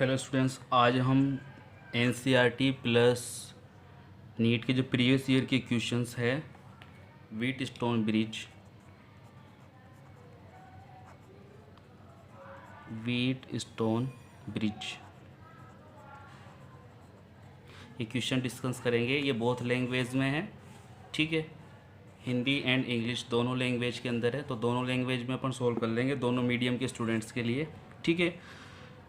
Hello students, आज हम NCERT plus NEET के जो प्रीवियस ईयर के क्वेश्चंस है व्हीट स्टोन ब्रिज ये क्वेश्चन डिस्कस करेंगे। ये बोथ लैंग्वेज में है, ठीक है। हिंदी एंड इंग्लिश दोनों लैंग्वेज के अंदर है, तो दोनों लैंग्वेज में अपन सोल्व कर लेंगे, दोनों मीडियम के स्टूडेंट्स के लिए, ठीक है।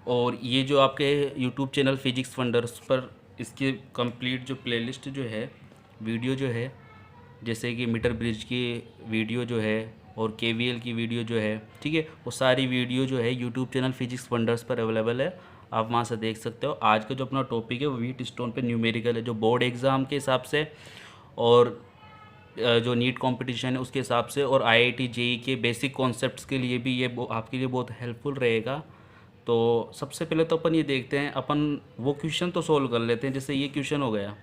और ये जो आपके यूट्यूब चैनल फिजिक्स वंडर्स पर इसके कंप्लीट जो प्लेलिस्ट जो है, वीडियो जो है, जैसे कि मीटर ब्रिज की वीडियो जो है और केवीएल की वीडियो जो है, ठीक है, वो सारी वीडियो जो है यूट्यूब चैनल फिजिक्स वंडर्स पर अवेलेबल है, आप वहाँ से देख सकते हो। आज का जो अपना टॉपिक है वो व्हीट स्टोन पे न्यूमेरिकल है, जो बोर्ड एग्ज़ाम के हिसाब से और जो नीट कंपटीशन है उसके हिसाब से, और आईआईटी जेईई के बेसिक कॉन्सेप्ट्स के लिए भी ये आपके लिए बहुत हेल्पफुल रहेगा। तो सबसे पहले तो अपन ये देखते हैं, अपन वो क्वेश्चन तो सोल्व कर लेते हैं। जैसे ये क्वेश्चन हो गया,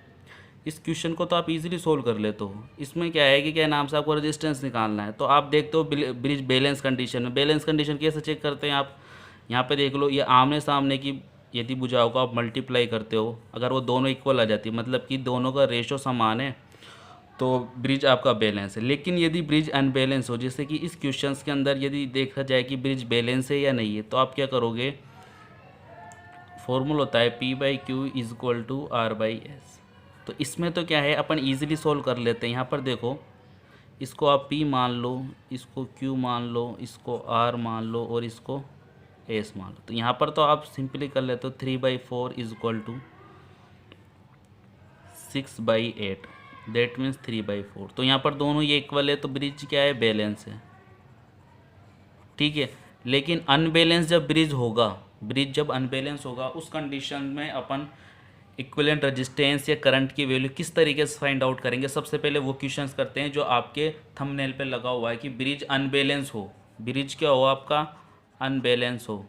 इस क्वेश्चन को तो आप इजीली सोल्व कर लेते हो। इसमें क्या है कि क्या नाम से आपको रेजिस्टेंस निकालना है। तो आप देखते हो ब्रिज बैलेंस कंडीशन में, बैलेंस कंडीशन कैसे चेक करते हैं आप, यहाँ पे देख लो, ये आमने सामने की यदि भुजाओं को आप मल्टीप्लाई करते हो, अगर वो दोनों इक्वल आ जाती है, मतलब कि दोनों का रेशो समान है, तो ब्रिज आपका बैलेंस है। लेकिन यदि ब्रिज अनबैलेंस हो, जैसे कि इस क्वेश्चंस के अंदर यदि देखा जाए कि ब्रिज बैलेंस है या नहीं है, तो आप क्या करोगे, फॉर्मूला होता है P/Q = R/S। तो इसमें तो क्या है, अपन इजीली सोल्व कर लेते हैं। यहाँ पर देखो, इसको आप P मान लो, इसको Q मान लो, इसको R मान लो और इसको S मान लो। तो यहाँ पर तो आप सिंपली कर लेते हो 3/4 = 6/8, दैट मीन्स 3/4। तो यहाँ पर दोनों ये इक्वल है, तो ब्रिज क्या है, बैलेंस है, ठीक है। लेकिन अनबैलेंस जब ब्रिज होगा, ब्रिज जब अनबैलेंस होगा, उस कंडीशन में अपन इक्विवेलेंट रेजिस्टेंस या करंट की वैल्यू किस तरीके से फाइंड आउट करेंगे। सबसे पहले वो क्वेश्चंस करते हैं जो आपके थंबनेल पे लगा हुआ है कि ब्रिज अनबैलेंस हो। ब्रिज क्या हो आपका, अनबैलेंस हो।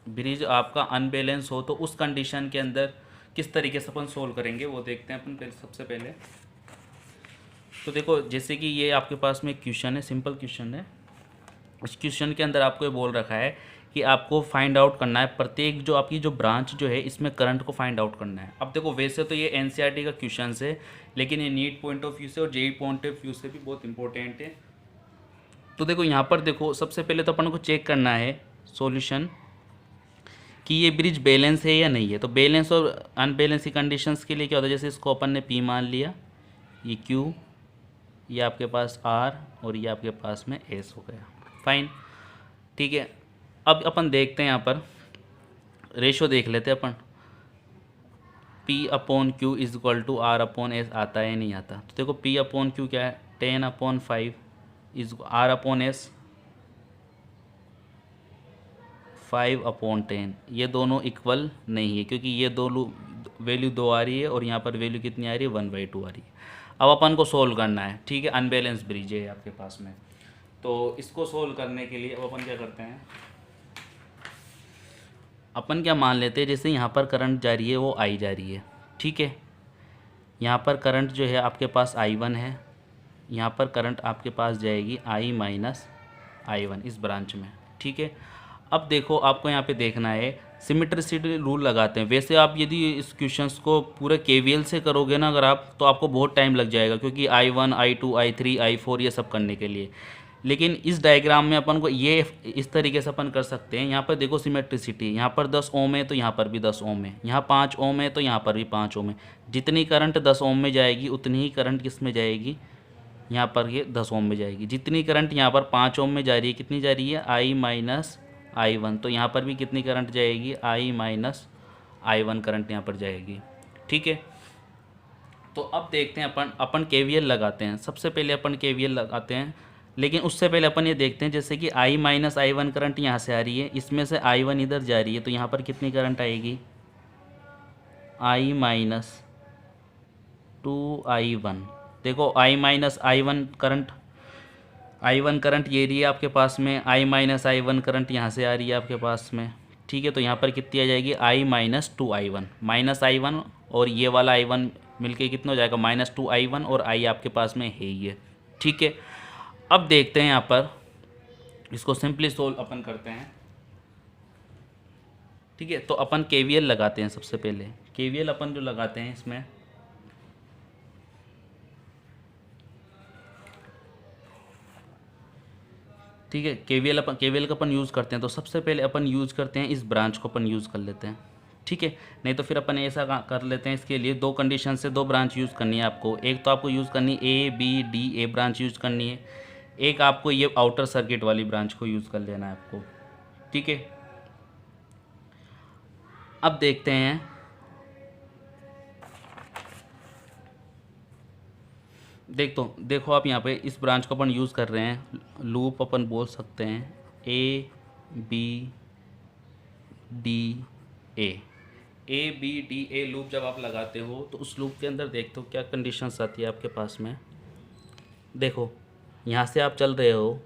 ब्रिज आपका अनबैलेंस हो, तो उस कंडीशन के अंदर किस तरीके से अपन सोल्व करेंगे वो देखते हैं अपन पहले। सबसे पहले तो देखो, जैसे कि ये आपके पास में क्वेश्चन है, सिंपल क्वेश्चन है। इस क्वेश्चन के अंदर आपको ये बोल रखा है कि आपको फाइंड आउट करना है प्रत्येक जो आपकी जो ब्रांच जो है इसमें करंट को फाइंड आउट करना है। अब देखो, वैसे तो ये एनसीईआरटी का क्वेश्चन है, लेकिन ये नीट पॉइंट ऑफ व्यू से और जेईई पॉइंट ऑफ व्यू से भी बहुत इंपॉर्टेंट है। तो देखो, यहाँ पर देखो, सबसे पहले तो अपन को चेक करना है सॉल्यूशन कि ये ब्रिज बैलेंस है या नहीं है। तो बैलेंस और अनबैलेंस की कंडीशंस के लिए क्या होता है, जैसे इसको अपन ने P मान लिया, ये Q, ये आपके पास R और ये आपके पास में S हो गया, फाइन, ठीक है। अब अपन देखते हैं, यहाँ पर रेशो देख लेते हैं अपन, P/Q = R/S आता है नहीं आता। तो देखो, P/Q क्या है, 10/5 R/S 5/10। ये दोनों इक्वल नहीं है, क्योंकि ये दोनों वैल्यू 2 आ रही है और यहाँ पर वैल्यू कितनी आ रही है, 1/2 आ रही है। अब अपन को सोल्व करना है, ठीक है। अनबैलेंस ब्रिज है आपके पास में, तो इसको सोल्व करने के लिए अब अपन क्या करते हैं, अपन क्या मान लेते हैं, जैसे यहाँ पर करंट जा रही है वो I जा रही है, ठीक है। यहाँ पर करंट जो है आपके पास I1 है, यहाँ पर करंट आपके पास जाएगी I-I1 इस ब्रांच में, ठीक है। अब देखो, आपको यहाँ पे देखना है, सिमेट्रिसिटी रूल लगाते हैं। वैसे आप यदि इस क्वेश्चंस को पूरे केवीएल से करोगे ना अगर आप, तो आपको बहुत टाइम लग जाएगा, क्योंकि I1 I2 I3 I4 ये सब करने के लिए। लेकिन इस डायग्राम में अपन को ये इस तरीके से अपन कर सकते हैं। यहाँ पर देखो सिमेट्रिसिटी, यहाँ पर 10 ओम है तो यहाँ पर भी 10 ओम है, यहाँ 5 ओम है तो यहाँ पर भी 5 ओम है। जितनी करंट 10 ओम में जाएगी उतनी ही करंट किस में जाएगी, यहाँ पर ये 10 ओम में जाएगी। जितनी करंट यहाँ पर 5 ओम में जा रही है, कितनी जा रही है, I-I1, तो यहाँ पर भी कितनी करंट जाएगी, I-I1 करंट यहाँ पर जाएगी, ठीक है। तो अब देखते हैं अपन केवीएल लगाते हैं। सबसे पहले अपन केवीएल लगाते हैं, लेकिन उससे पहले अपन ये देखते हैं, जैसे कि I-I1 करंट यहाँ से आ रही है, इसमें से I1 इधर जा रही है, तो यहाँ पर कितनी करंट आएगी, I-2I1। देखो, I-1 करंट ये रही है आपके पास में, I-I1 करंट यहाँ से आ रही है आपके पास में, ठीक है। तो यहाँ पर कितनी आ जाएगी, I-2I1, -I1 और ये वाला I1 मिलके कितना हो जाएगा, -2I1, और I आपके पास में है ही है, ठीक है। अब देखते हैं यहाँ पर इसको सिंपली सोल्व अपन करते हैं। ठीक है, तो अपन केवीएल लगाते हैं। सबसे पहले केवीएल अपन जो लगाते हैं इसमें, ठीक है, केवीएल का अपन यूज़ करते हैं। तो सबसे पहले अपन यूज़ करते हैं इस ब्रांच को अपन यूज़ कर लेते हैं। ठीक है, नहीं तो फिर अपन ऐसा कर लेते हैं। इसके लिए दो कंडीशन से दो ब्रांच यूज़ करनी है आपको। एक तो आपको यूज़ करनी A B D A branch use करनी है, एक आपको ये आउटर सर्किट वाली ब्रांच को यूज़ कर लेना है आपको। ठीक है, अब देखते हैं। देखो आप यहाँ पे इस ब्रांच को अपन यूज़ कर रहे हैं। लूप अपन बोल सकते हैं A B D A loop जब आप लगाते हो तो उस लूप के अंदर देखते हो क्या कंडीशंस आती है आपके पास में। देखो यहाँ से आप चल रहे हो,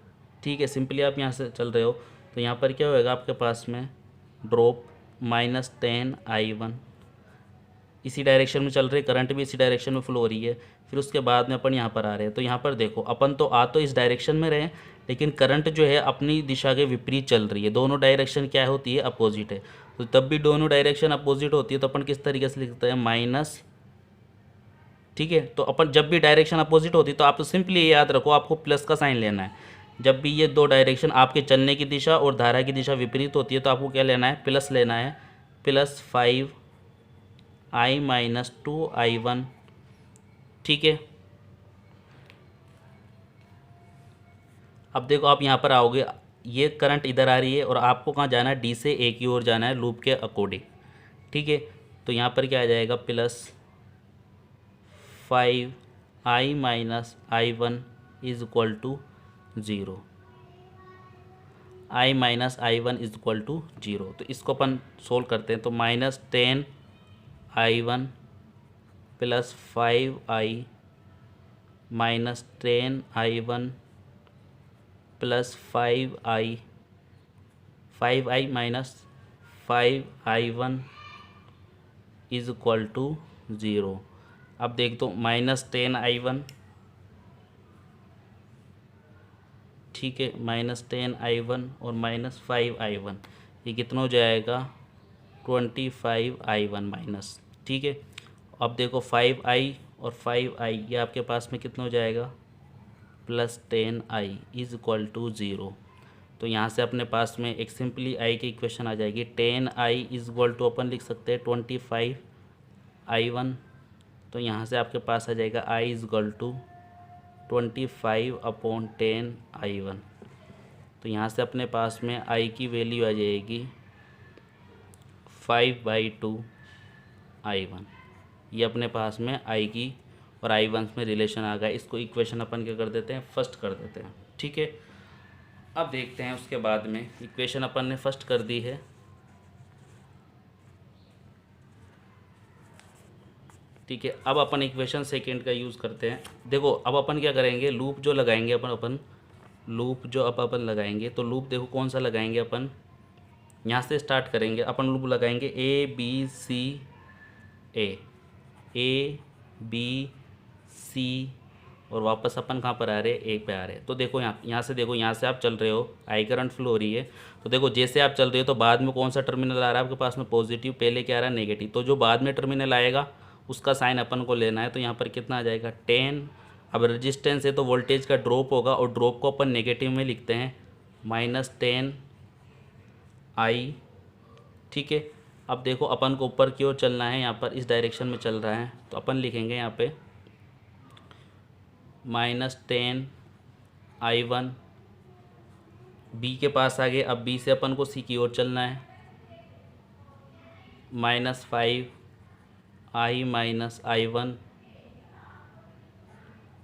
ठीक है, सिंपली आप यहाँ से चल रहे हो तो यहाँ पर क्या होएगा आपके पास में ड्रॉप -10I1, इसी डायरेक्शन में चल रही है, करंट भी इसी डायरेक्शन में फ्लो हो रही है। फिर उसके बाद में अपन यहाँ पर आ रहे हैं तो यहाँ पर देखो अपन तो आ तो इस डायरेक्शन में रहे, लेकिन करंट जो है अपनी दिशा के विपरीत चल रही है। दोनों डायरेक्शन क्या होती है, अपोजिट है। तो तब भी दोनों डायरेक्शन अपोजिट होती है तो अपन किस तरीके से लिखते हैं, माइनस। ठीक है, तो अपन जब भी डायरेक्शन अपोजिट होती है तो आप तो सिंपली ये याद रखो आपको प्लस का साइन लेना है। जब भी ये दो डायरेक्शन आपके चलने की दिशा और धारा की दिशा विपरीत होती है तो आपको क्या लेना है, प्लस लेना है। +5I - 2I1। ठीक है, अब देखो आप यहाँ पर आओगे, ये करंट इधर आ रही है और आपको कहाँ जाना है, डी से ए की ओर जाना है लूप के अकॉर्डिंग। ठीक है, तो यहाँ पर क्या आ जाएगा, +5I - I1 is equal to 0। I - I1 is equal to 0। तो इसको अपन सोल्व करते हैं तो -10I1 + 5I - 10I1 + 5I - 5I1 is equal to 0। अब देख दो -10I1, ठीक है, -10I1 और -5I1 ये कितना हो जाएगा, 25I1 माइनस। ठीक है, अब देखो 5I और 5I ये आपके पास में कितना हो जाएगा, +10I इज इक्वल टू 0। तो यहाँ से अपने पास में एक सिंपली I की इक्वेशन आ जाएगी। 10I इज इक्वल टू अपन लिख सकते हैं 25I1। तो यहाँ से आपके पास आ जाएगा I is equal to 25/10I1। तो यहाँ से अपने पास में I की वैल्यू आ जाएगी 5/2I1। ये अपने पास में I की और I1 में रिलेशन आ गया। इसको इक्वेशन अपन क्या कर देते हैं, फर्स्ट कर देते हैं। ठीक है, अब देखते हैं उसके बाद में इक्वेशन अपन ने फर्स्ट कर दी है। ठीक है, अब अपन इक्वेशन सेकंड का यूज़ करते हैं। देखो अब अपन क्या करेंगे, लूप जो लगाएंगे अपन लूप जो अपन लगाएंगे तो लूप देखो कौन सा लगाएंगे अपन, यहाँ से स्टार्ट करेंगे। अपन लूप लगाएंगे A B C और वापस अपन कहाँ पर आ रहे हैं, ए पे आ रहे हैं। तो देखो यहाँ से देखो, यहाँ से आप चल रहे हो, आई करंट फ्लो हो रही है। तो देखो जैसे आप चल रहे हो तो बाद में कौन सा टर्मिनल आ रहा है आपके पास में, पॉजिटिव। पहले क्या आ रहा है, नेगेटिव। तो जो बाद में टर्मिनल आएगा उसका साइन अपन को लेना है। तो यहाँ पर कितना आ जाएगा, 10। अब रेजिस्टेंस है तो वोल्टेज का ड्रॉप होगा और ड्रॉप को अपन नेगेटिव में लिखते हैं, -10I। ठीक है, अब देखो अपन को ऊपर की ओर चलना है, यहाँ पर इस डायरेक्शन में चल रहा है तो अपन लिखेंगे यहाँ पे -10I1। बी के पास आ गए, अब बी से अपन को सी की ओर चलना है, -5I - I1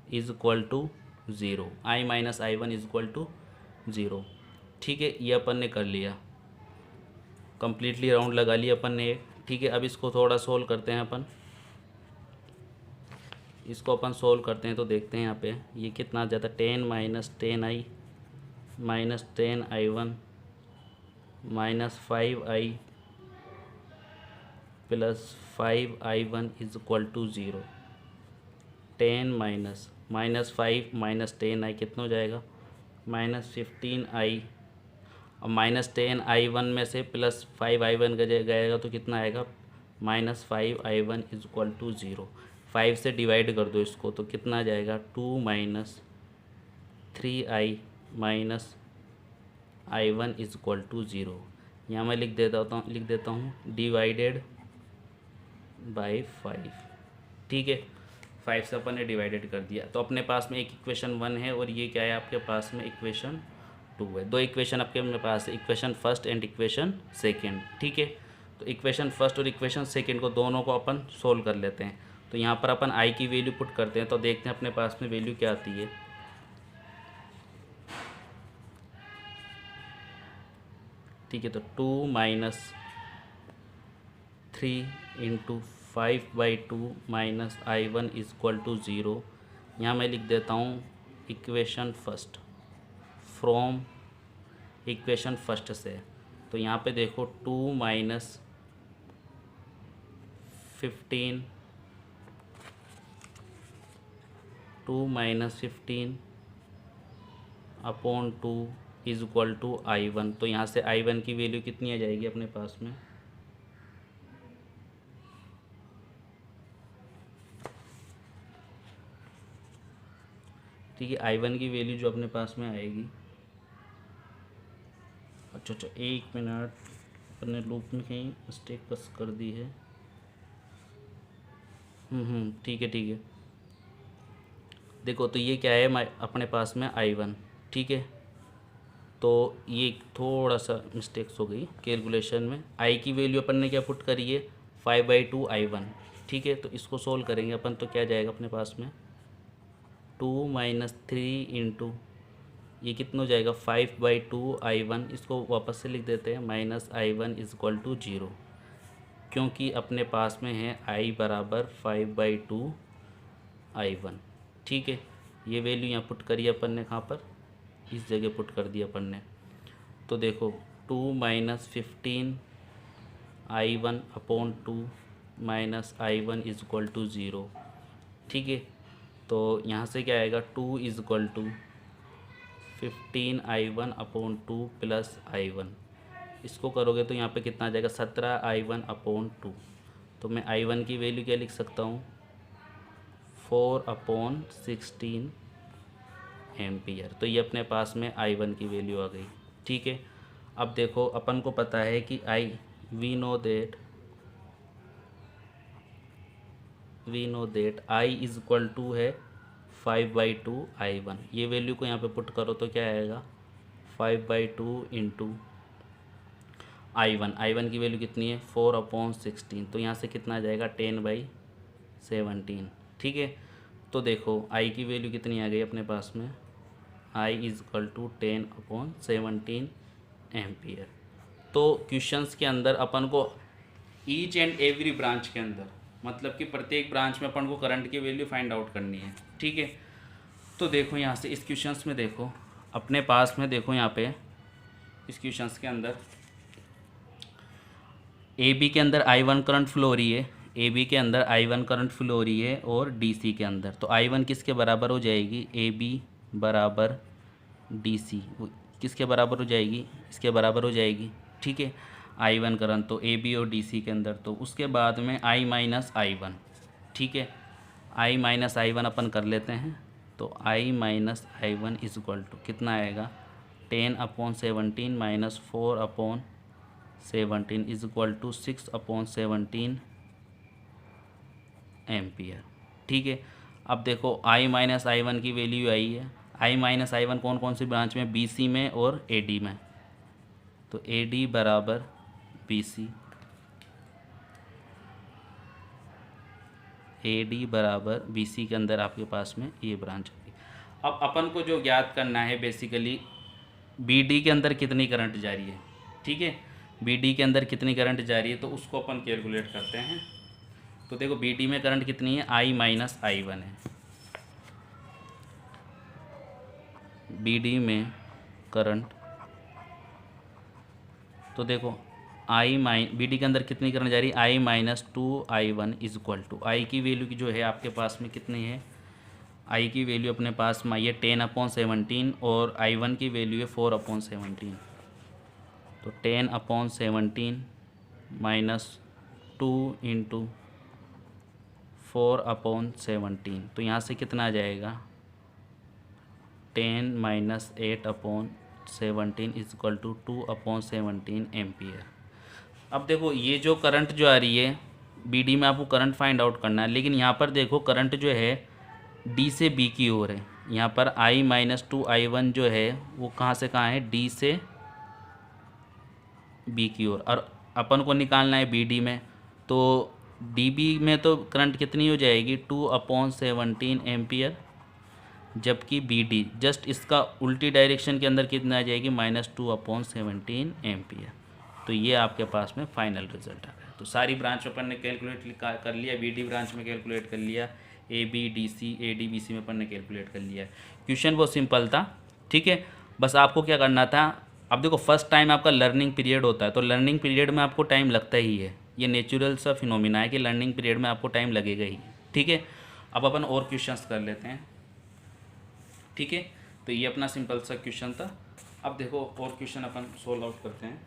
is equal to 0। I - I1 is equal to 0। ठीक है, ये अपन ने कर लिया, कंप्लीटली राउंड लगा लिया अपन ने। ठीक है, अब इसको थोड़ा सोल्व करते हैं अपन। इसको अपन सोल्व करते हैं तो देखते हैं यहाँ पे ये कितना आ जाता है, 10 - 10I - 10I1 -5I + 5I1 is equal to 0। 10 - -5 - 10I कितना हो जाएगा, -15i और -10i1 में से +5i1 गएगा तो कितना आएगा, -5i1 = 0। 5 से डिवाइड कर दो इसको तो कितना आ जाएगा, 2 - 3i - i1 = 0। यहाँ मैं लिख देता हूँ डिवाइडेड बाय 5। ठीक है, 5 से अपन ने डिवाइडेड कर दिया तो अपने पास में एक इक्वेशन 1 है और ये क्या है आपके पास में इक्वेशन 2 है। दो इक्वेशन आपके मेरे पास है, equation first and equation second. ठीक है, तो इक्वेशन फर्स्ट और इक्वेशन सेकंड को दोनों को अपन सोल्व कर लेते हैं। तो यहाँ पर अपन आई की वैल्यू पुट करते हैं तो देखते हैं अपने पास में वैल्यू क्या आती है। ठीक है, तो 2 - 3 × 5/2 - i1 = 0। यहाँ मैं लिख देता हूँ equation first from equation first से। तो यहाँ पे देखो 2 - 15 अपॉन 2 = i1। तो यहाँ से i1 की वैल्यू कितनी आ जाएगी अपने पास में, ठीक है, i1 की वैल्यू जो अपने पास में आएगी, अच्छा 1 मिनट, अपने लूप में कहीं मिस्टेक बस कर दी है। ठीक है ठीक है, देखो तो ये क्या है अपने पास में i1। ठीक है, तो ये थोड़ा सा मिस्टेक्स हो गई कैलकुलेशन में। i की वैल्यू अपन ने क्या पुट करी है, 5/2 i1। ठीक है, तो इसको सोल्व करेंगे अपन तो क्या जाएगा अपने पास में, 2 - 3 × ये कितना हो जाएगा, 5/2 i1। इसको वापस से लिख देते हैं -i1 = 0, क्योंकि अपने पास में है i = 5/2 i1। ठीक है, ये वैल्यू यहाँ पुट करी अपन ने, कहाँ पर, इस जगह पुट कर दिया अपन ने। तो देखो 2 - 15 i1 अपॉन 2 - i1 = 0। ठीक है, तो यहाँ से क्या आएगा, 2 = 15 i1 अपॉन 2 + i1। इसको करोगे तो यहाँ पे कितना आ जाएगा, 17 i1 अपॉन 2। तो मैं i1 की वैल्यू क्या लिख सकता हूँ, 4/16 एम्पियर। तो ये अपने पास में i1 की वैल्यू आ गई। ठीक है, अब देखो अपन को पता है कि वी नो दैट i = है 5/2 i1। ये वैल्यू को यहाँ पे पुट करो तो क्या आएगा, 5/2 × i1 की वैल्यू कितनी है, 4/16। तो यहाँ से कितना आ जाएगा, 10/17। ठीक है, तो देखो i की वैल्यू कितनी आ गई अपने पास में, i = 10/17 एम्पियर। तो क्वेश्चंस के अंदर अपन को ईच एंड एवरी ब्रांच के अंदर, मतलब कि प्रत्येक ब्रांच में अपन को करंट की वैल्यू फाइंड आउट करनी है। ठीक है, तो देखो यहाँ से इस क्वेश्चंस में देखो अपने पास में, देखो यहाँ पे इस क्वेश्चंस के अंदर ए बी के अंदर i1 करंट फ्लो हो रही है, ए बी के अंदर i1 करंट फ्लो हो रही है और डी सी के अंदर। तो i1 किसके बराबर हो जाएगी, ए बी बराबर डी सी किसके बराबर हो जाएगी, इसके बराबर हो जाएगी। ठीक है, i1 करंट तो ए बी और डी सी के अंदर। तो उसके बाद में i - i1। ठीक है, i - i1 अपन कर लेते हैं। तो i - i1 = कितना आएगा, 10/17 - 4/17 = 6/17 एम्पियर। ठीक है, अब देखो i - i1 की वैल्यू आई है। i - i1 कौन कौन सी ब्रांच में, बी सी में और ए डी में। तो ए डी बराबर बी सी, ए डी बराबर बी सी के अंदर आपके पास में ये ब्रांच होगी। अब अपन को जो ज्ञात करना है बेसिकली, बी डी के अंदर कितनी करंट जा रही है। ठीक है, बी डी के अंदर कितनी करंट जा रही है तो उसको अपन कैलकुलेट करते हैं। तो देखो बी डी में करंट कितनी है, i - i1 है। बी डी में करंट, तो देखो बी डी के अंदर कितनी करंट जा रही है, i - 2 i1 = i की वैल्यू की जो है आपके पास में कितनी है, आई की वैल्यू अपने पास में ये 10/17 और I1 की वैल्यू है 4/17। तो 10/17 माइनस 2 × 4/17, तो यहाँ से कितना आ जाएगा 10 - 8/17 इक्वल टू 2/17 एम्पियर। अब देखो ये जो करंट जो आ रही है BD में आपको करंट फाइंड आउट करना है, लेकिन यहाँ पर देखो करंट जो है D से B की ओर है। यहाँ पर I - 2I1 जो है वो कहाँ से कहाँ है, D से B की ओर, और अपन को निकालना है BD में। तो DB में तो करंट कितनी हो जाएगी 2/17 एम्पियर, जबकि BD जस्ट इसका उल्टी डायरेक्शन के अंदर कितना आ जाएगी -2/17 एम्पियर। तो ये आपके पास में फाइनल रिजल्ट आ गया। तो सारी ब्रांच अपन ने कैलकुलेट कर लिया, BD ब्रांच में कैलकुलेट कर लिया, AB DC AD BC में अपन ने कैलकुलेट कर लिया। क्वेश्चन बहुत सिंपल था, ठीक है। बस आपको क्या करना था, अब देखो फर्स्ट टाइम आपका लर्निंग पीरियड होता है, तो लर्निंग पीरियड में आपको टाइम लगता ही है, ये नेचुरल सा फिनोमिना है कि लर्निंग पीरियड में आपको टाइम लगेगा ही, ठीक है। अब अपन और क्वेश्चंस कर लेते हैं, ठीक है। तो ये अपना सिंपल सा क्वेश्चन था। अब देखो और क्वेश्चन अपन सोल्व आउट करते हैं।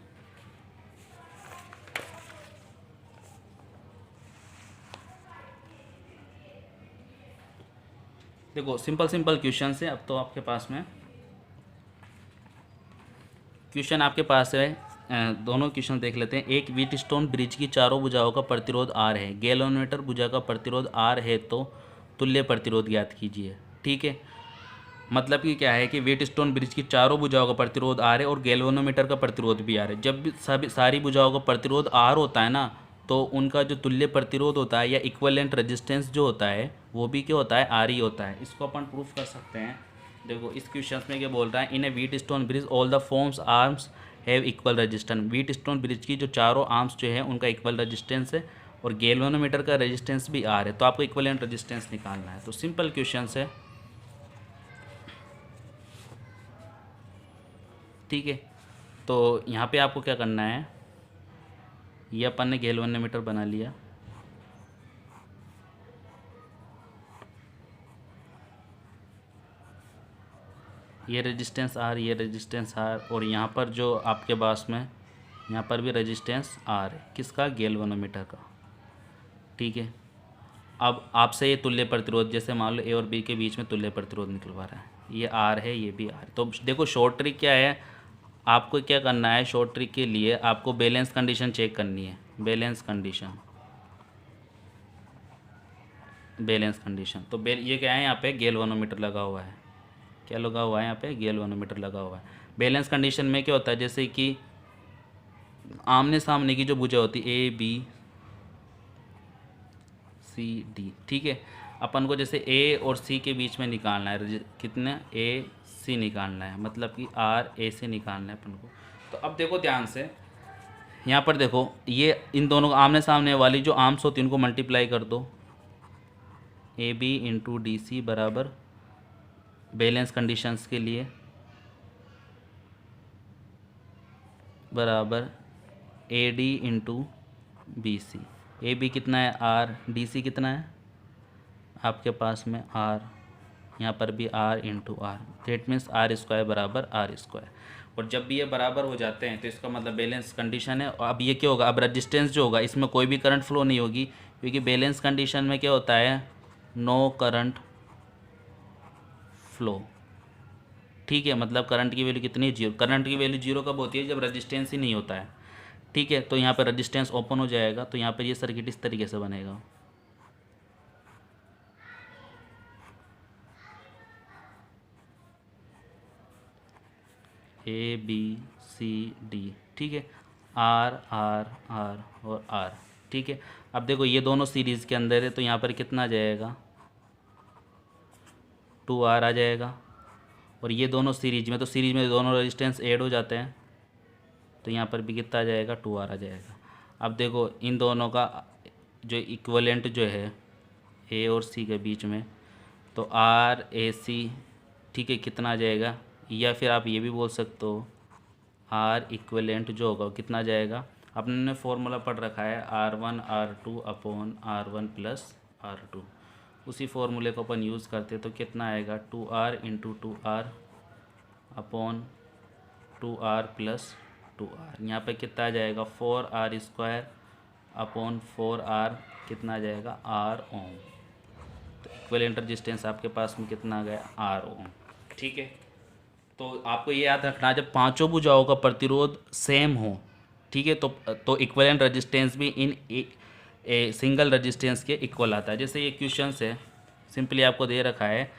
देखो सिंपल क्वेश्चन है। अब तो आपके पास में क्वेश्चन आपके पास है, दोनों क्वेश्चन देख लेते हैं। एक व्हीटस्टोन ब्रिज की चारों भुजाओं का प्रतिरोध R है, गैल्वेनोमीटर भुजा का प्रतिरोध R है, तो तुल्य प्रतिरोध ज्ञात कीजिए, ठीक है। मतलब कि क्या है कि व्हीटस्टोन ब्रिज की चारों भुजाओं का प्रतिरोध R है और गैल्वेनोमीटर का प्रतिरोध भी R है। जब भी सारी भुजाओं का प्रतिरोध R होता है ना, तो उनका जो तुल्य प्रतिरोध होता है या इक्विवेलेंट रेजिस्टेंस जो होता है वो भी क्या होता है, R ही होता है। इसको अपन प्रूफ कर सकते हैं। देखो इस क्वेश्चन में क्या बोल रहा है, in a Wheatstone bridge all the forms arms have equal resistance. Wheatstone bridge की जो चारों आर्म्स जो है उनका इक्वल रेजिस्टेंस है और गैल्वेनोमीटर का रेजिस्टेंस भी R है, तो आपको इक्विवेलेंट रेजिस्टेंस निकालना है। तो सिंपल क्वेश्चन है, ठीक है। तो यहाँ पे आपको क्या करना है, ये अपन ने गैल्वेनोमीटर बना लिया, ये रेजिस्टेंस R, ये रेजिस्टेंस R, और यहाँ पर जो आपके पास में यहाँ पर भी रेजिस्टेंस R है, किसका, गैल्वेनोमीटर का, ठीक है। अब आपसे ये तुल्य प्रतिरोध, जैसे मान लो A और B के बीच में तुल्य प्रतिरोध निकलवा रहा है, ये R है, ये भी R। तो देखो शॉर्ट ट्रिक क्या है, आपको क्या करना है, शॉर्ट ट्रिक के लिए आपको बैलेंस कंडीशन चेक करनी है। बैलेंस कंडीशन तो ये क्या है, यहाँ पे गैल्वेनोमीटर लगा हुआ है, क्या लगा हुआ है यहाँ पे, गैल्वेनोमीटर लगा हुआ है। बैलेंस कंडीशन में क्या होता है, जैसे कि आमने सामने की जो भुजा होती है ABCD, ठीक है। अपन को जैसे A और C के बीच में निकालना है, कितने AC निकालना है, मतलब कि RAC निकालना है अपन को। तो अब देखो ध्यान से, यहाँ पर देखो ये इन दोनों आमने सामने वाली जो आर्म्स होती है उनको मल्टीप्लाई कर दो, AB × DC बराबर बैलेंस कंडीशंस के लिए बराबर AD × BC। AB कितना है R, DC कितना है आपके पास में R, यहाँ पर भी R × R, that means R² बराबर R²। और जब भी ये बराबर हो जाते हैं तो इसका मतलब बैलेंस कंडीशन है। और अब ये क्या होगा, अब रेजिस्टेंस जो होगा इसमें कोई भी करंट फ्लो नहीं होगी, क्योंकि बैलेंस कंडीशन में क्या होता है, नो करंट फ्लो, ठीक है। मतलब करंट की वैल्यू कितनी, जीरो। करंट की वैल्यू जीरो कब होती है, जब रेजिस्टेंस ही नहीं होता है, ठीक है। तो यहाँ पर रेजिस्टेंस ओपन हो जाएगा, तो यहाँ पर ये सर्किट इस तरीके से बनेगा, ABCD, ठीक है, R R R और R, ठीक है। अब देखो ये दोनों सीरीज़ के अंदर है, तो यहाँ पर कितना आ जाएगा, 2R आ जाएगा। और ये दोनों सीरीज में, तो सीरीज में दोनों रेजिस्टेंस ऐड हो जाते हैं, तो यहाँ पर भी कितना आ जाएगा, 2R आ जाएगा। अब देखो इन दोनों का जो इक्विवेलेंट जो है A और C के बीच में, तो RAC, ठीक है, कितना आ जाएगा, या फिर आप ये भी बोल सकते हो R इक्विवेलेंट जो होगा वो कितना आ जाएगा, अपने ने फॉर्मूला पढ़ रखा है R1 R2 / R1 + R2। उसी फॉर्मूले को अपन यूज़ करते तो कितना आएगा 2r into 2r upon 2r plus 2r। यहाँ पे कितना आ जाएगा 4r स्क्वायर अपॉन 4r कितना आ जाएगा r ओम। तो इक्विवेलेंट रेजिस्टेंस आपके पास में कितना आ गया r ओम। ठीक है, तो आपको ये याद रखना जब पांचों भुजाओं का प्रतिरोध सेम हो, ठीक है, तो इक्विवेलेंट रेजिस्टेंस भी इन ए सिंगल रेजिस्टेंस के इक्वल आता है। जैसे ये क्वेश्चन है, सिंपली आपको दे रखा है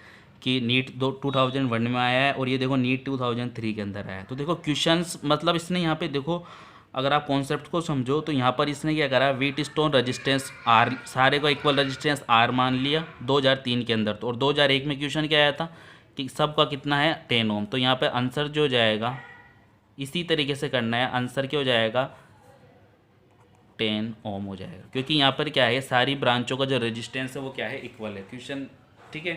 कि नीट 2001 में आया है और ये देखो नीट 2003 के अंदर आया है। तो देखो क्वेश्चंस मतलब इसने यहाँ पे देखो, अगर आप कॉन्सेप्ट को समझो तो यहाँ पर इसने क्या करा, व्हीटस्टोन रेजिस्टेंस आर, सारे को इक्वल रेजिस्टेंस आर मान लिया 2003 के अंदर। तो और 2001 में क्वेश्चन क्या आया था कि सबका कितना है 10 ओम। तो यहाँ पे आंसर जो जाएगा इसी तरीके से करना है, आंसर क्या हो जाएगा 10 ओम हो जाएगा, क्योंकि यहाँ पर क्या है सारी ब्रांचों का जो रेजिस्टेंस है वो क्या है इक्वल है क्वेश्चन। ठीक है,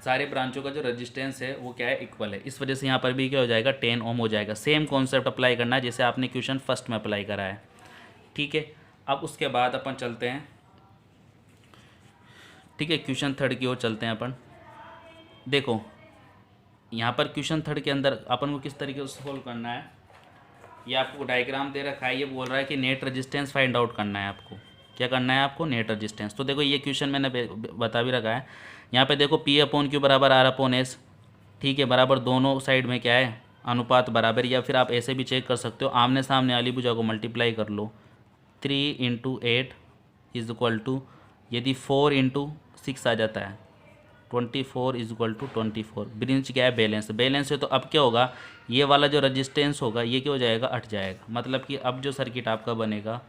सारे ब्रांचों का जो रेजिस्टेंस है वो क्या है इक्वल है, इस वजह से यहाँ पर भी क्या हो जाएगा 10 ओम हो जाएगा। सेम कॉन्सेप्ट अप्लाई करना है जैसे आपने क्वेश्चन फर्स्ट में अप्लाई करा है। ठीक है, अब उसके बाद अपन चलते हैं, ठीक है, क्वेश्चन थर्ड की ओर चलते हैं अपन। देखो यहाँ पर क्वेश्चन थर्ड के अंदर अपन को किस तरीके से सोल्व करना है, ये आपको डायग्राम दे रखा है, ये बोल रहा है कि नेट रेजिस्टेंस फाइंड आउट करना है आपको। क्या करना है आपको, नेट रेजिस्टेंस। तो देखो ये क्वेश्चन मैंने बता भी रखा है, यहाँ पे देखो P अपॉन Q बराबर R अपॉन S, ठीक है, बराबर दोनों साइड में क्या है अनुपात बराबर, या फिर आप ऐसे भी चेक कर सकते हो आमने सामने वाली भुजा को मल्टीप्लाई कर लो 3 इंटू 8 इज इक्वल टू, यदि 4 इंटू 6 आ जाता है 24 इज इक्वल टू 24। ब्रिंच क्या है बैलेंस, बैलेंस है तो अब क्या होगा ये वाला जो रजिस्टेंस होगा ये क्या हो जाएगा हट जाएगा, मतलब कि अब जो सर्किट आपका बनेगा,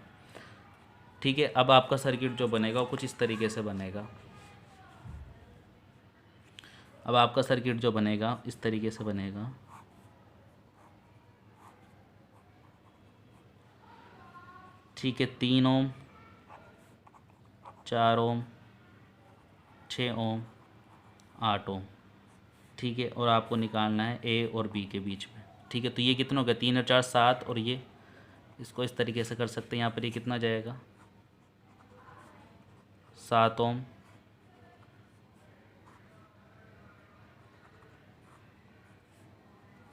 ठीक है, अब आपका सर्किट जो बनेगा वो कुछ इस तरीके से बनेगा। अब आपका सर्किट जो बनेगा इस तरीके से बनेगा, ठीक है, 3 ओम 4 ओम 6 ओम 8 ओम, ठीक है, और आपको निकालना है ए और बी के बीच में। ठीक है, तो ये कितना हो गया 3 और 4 7, और ये इसको इस तरीके से कर सकते हैं, यहाँ पर ये कितना जाएगा 7 ओम,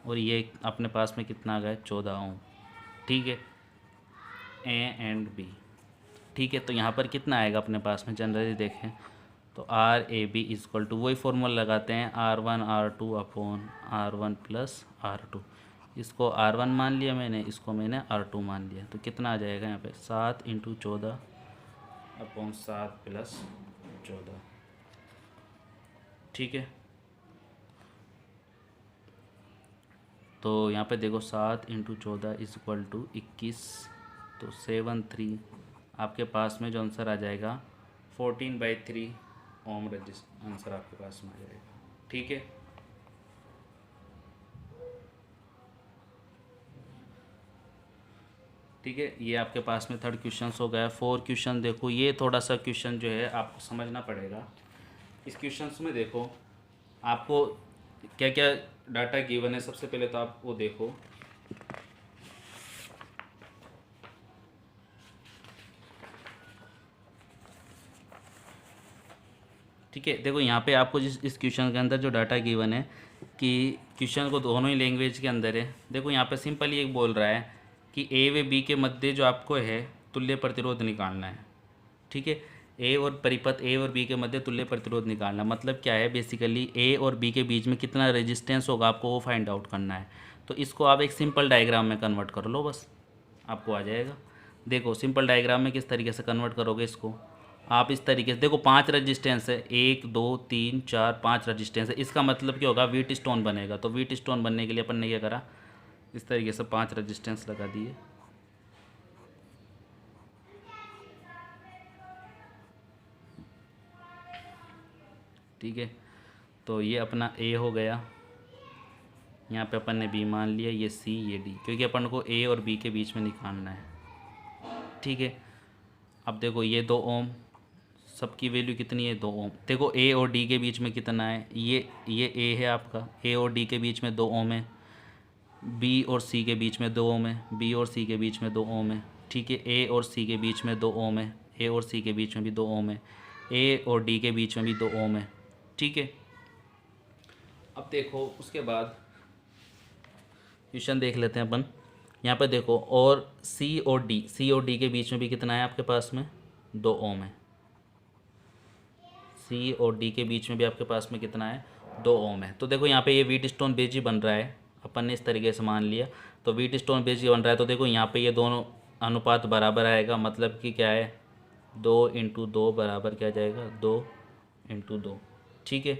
और ये अपने पास में कितना आ गया 14 ओम। ठीक है, ए एंड बी। ठीक है, तो यहाँ पर कितना आएगा अपने पास में, जनरली देखें तो R A B is equal to, वही फॉर्मूला लगाते हैं R1 R2 upon R1 plus R2। इसको R1 मान लिया मैंने, इसको मैंने R2 मान लिया, तो कितना आ जाएगा यहाँ पे 7 इंटू 14 अपॉन 7 प्लस 14। ठीक है, तो यहाँ पे देखो 7 इंटू 14 इज इक्वल टू 21, तो 73 आपके पास में जो आंसर आ जाएगा 14/3 ओम रजिस्टर आंसर आपके पास में आ जाएगा। ठीक है, ठीक है, ये आपके पास में थर्ड क्वेश्चन हो गया। 4 क्वेश्चन देखो, ये थोड़ा सा क्वेश्चन जो है आपको समझना पड़ेगा। इस क्वेश्चन में देखो आपको क्या क्या डाटा गिवन है, सबसे पहले तो आप वो देखो, ठीक है, देखो यहाँ पे आपको इस क्वेश्चन के अंदर जो डाटा गिवन है कि क्वेश्चन को दोनों ही लैंग्वेज के अंदर है। देखो यहाँ पे सिंपल ये बोल रहा है कि ए व बी के मध्य जो आपको है तुल्य प्रतिरोध निकालना है। ठीक है, ए और परिपथ ए और बी के मध्य तुल्य प्रतिरोध निकालना मतलब क्या है, बेसिकली ए और बी के बीच में कितना रेजिस्टेंस होगा आपको वो फाइंड आउट करना है। तो इसको आप एक सिंपल डायग्राम में कन्वर्ट कर लो, बस आपको आ जाएगा। देखो सिंपल डायग्राम में किस तरीके से कन्वर्ट करोगे इसको, आप इस तरीके से देखो 5 रजिस्टेंस है, 1 2 3 4 5 रजिस्टेंस है, इसका मतलब क्या होगा व्हीट स्टोन बनेगा। तो व्हीट स्टोन बनने के लिए अपन ने क्या करा, इस तरीके से 5 रजिस्टेंस लगा दिए। ठीक है, तो ये अपना ए हो गया, यहाँ पे अपन ने बी मान लिया, ये सी ये डी, क्योंकि अपन को ए और बी के बीच में निकालना है। ठीक है, अब देखो ये 2 ओम, सबकी वैल्यू कितनी है 2 ओम। देखो ए और डी के बीच में कितना है, ये ए है आपका, ए और डी के बीच में 2 ओम है, बी और सी के बीच में 2 ओम है, बी और सी के बीच में 2 ओम है। ठीक है, ए और सी के बीच में 2 ओम है, ए और सी के बीच में भी 2 ओम है। ए और डी के बीच में भी 2 ओम है, ठीक है। अब देखो उसके बाद क्वेश्चन देख लेते हैं अपन। यहाँ पर देखो, और सी और डी के बीच में भी कितना है आपके पास में, 2 ओम है। सी और डी के बीच में भी आपके पास में कितना है, 2 ओम है। तो देखो यहाँ पे ये व्हीट स्टोन ब्रिज ही बन रहा है, अपन ने इस तरीके से मान लिया। तो व्हीट स्टोन ब्रिज ही बन रहा है, तो देखो यहाँ पे ये दोनों अनुपात बराबर आएगा, मतलब कि क्या है, 2 × 2 बराबर क्या जाएगा, 2 × 2, ठीक है।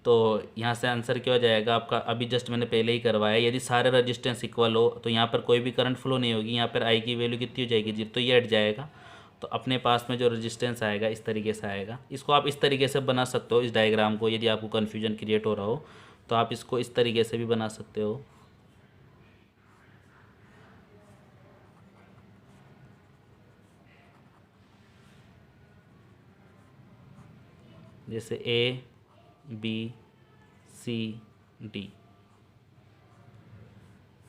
तो यहाँ से आंसर क्या हो जाएगा आपका, अभी जस्ट मैंने पहले ही करवाया, यदि सारे रजिस्टेंस इक्वल हो तो यहाँ पर कोई भी करंट फ्लो नहीं होगी, यहाँ पर आई की वैल्यू कितनी हो जाएगी, 0, तो ये हट जाएगा। तो अपने पास में जो रेजिस्टेंस आएगा इस तरीके से आएगा। इसको आप इस तरीके से बना सकते हो, इस डायग्राम को, यदि आपको कन्फ्यूजन क्रिएट हो रहा हो तो आप इसको इस तरीके से भी बना सकते हो। जैसे ए बी सी डी,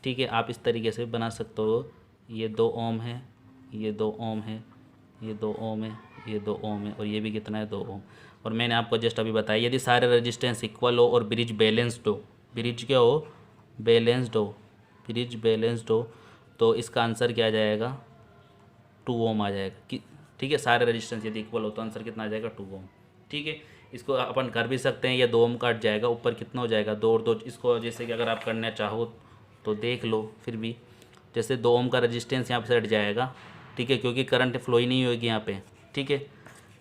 ठीक है, आप इस तरीके से बना सकते हो। ये 2 ओम है, ये 2 ओम है, ये 2 ओम है, ये 2 ओम है, और ये भी कितना है, 2 ओम। और मैंने आपको जस्ट अभी बताया, यदि सारे रेजिस्टेंस इक्वल हो और ब्रिज बैलेंस्ड हो, ब्रिज क्या हो, बैलेंस्ड हो, ब्रिज बैलेंस्ड हो, तो इसका आंसर क्या आ जाएगा, 2 ओम आ जाएगा कि, ठीक है। सारे रेजिस्टेंस यदि इक्वल हो तो आंसर कितना आ जाएगा, 2 ओम, ठीक है। इसको अपन कर भी सकते हैं, या 2 ओम काट जाएगा, ऊपर कितना हो जाएगा, 2 और 2, इसको जैसे कि अगर आप करना चाहो तो देख लो। फिर भी जैसे 2 ओम का रेजिस्टेंस यहाँ पे से हट जाएगा, ठीक है, क्योंकि करंट फ्लो ही नहीं होगी यहाँ पे, ठीक है।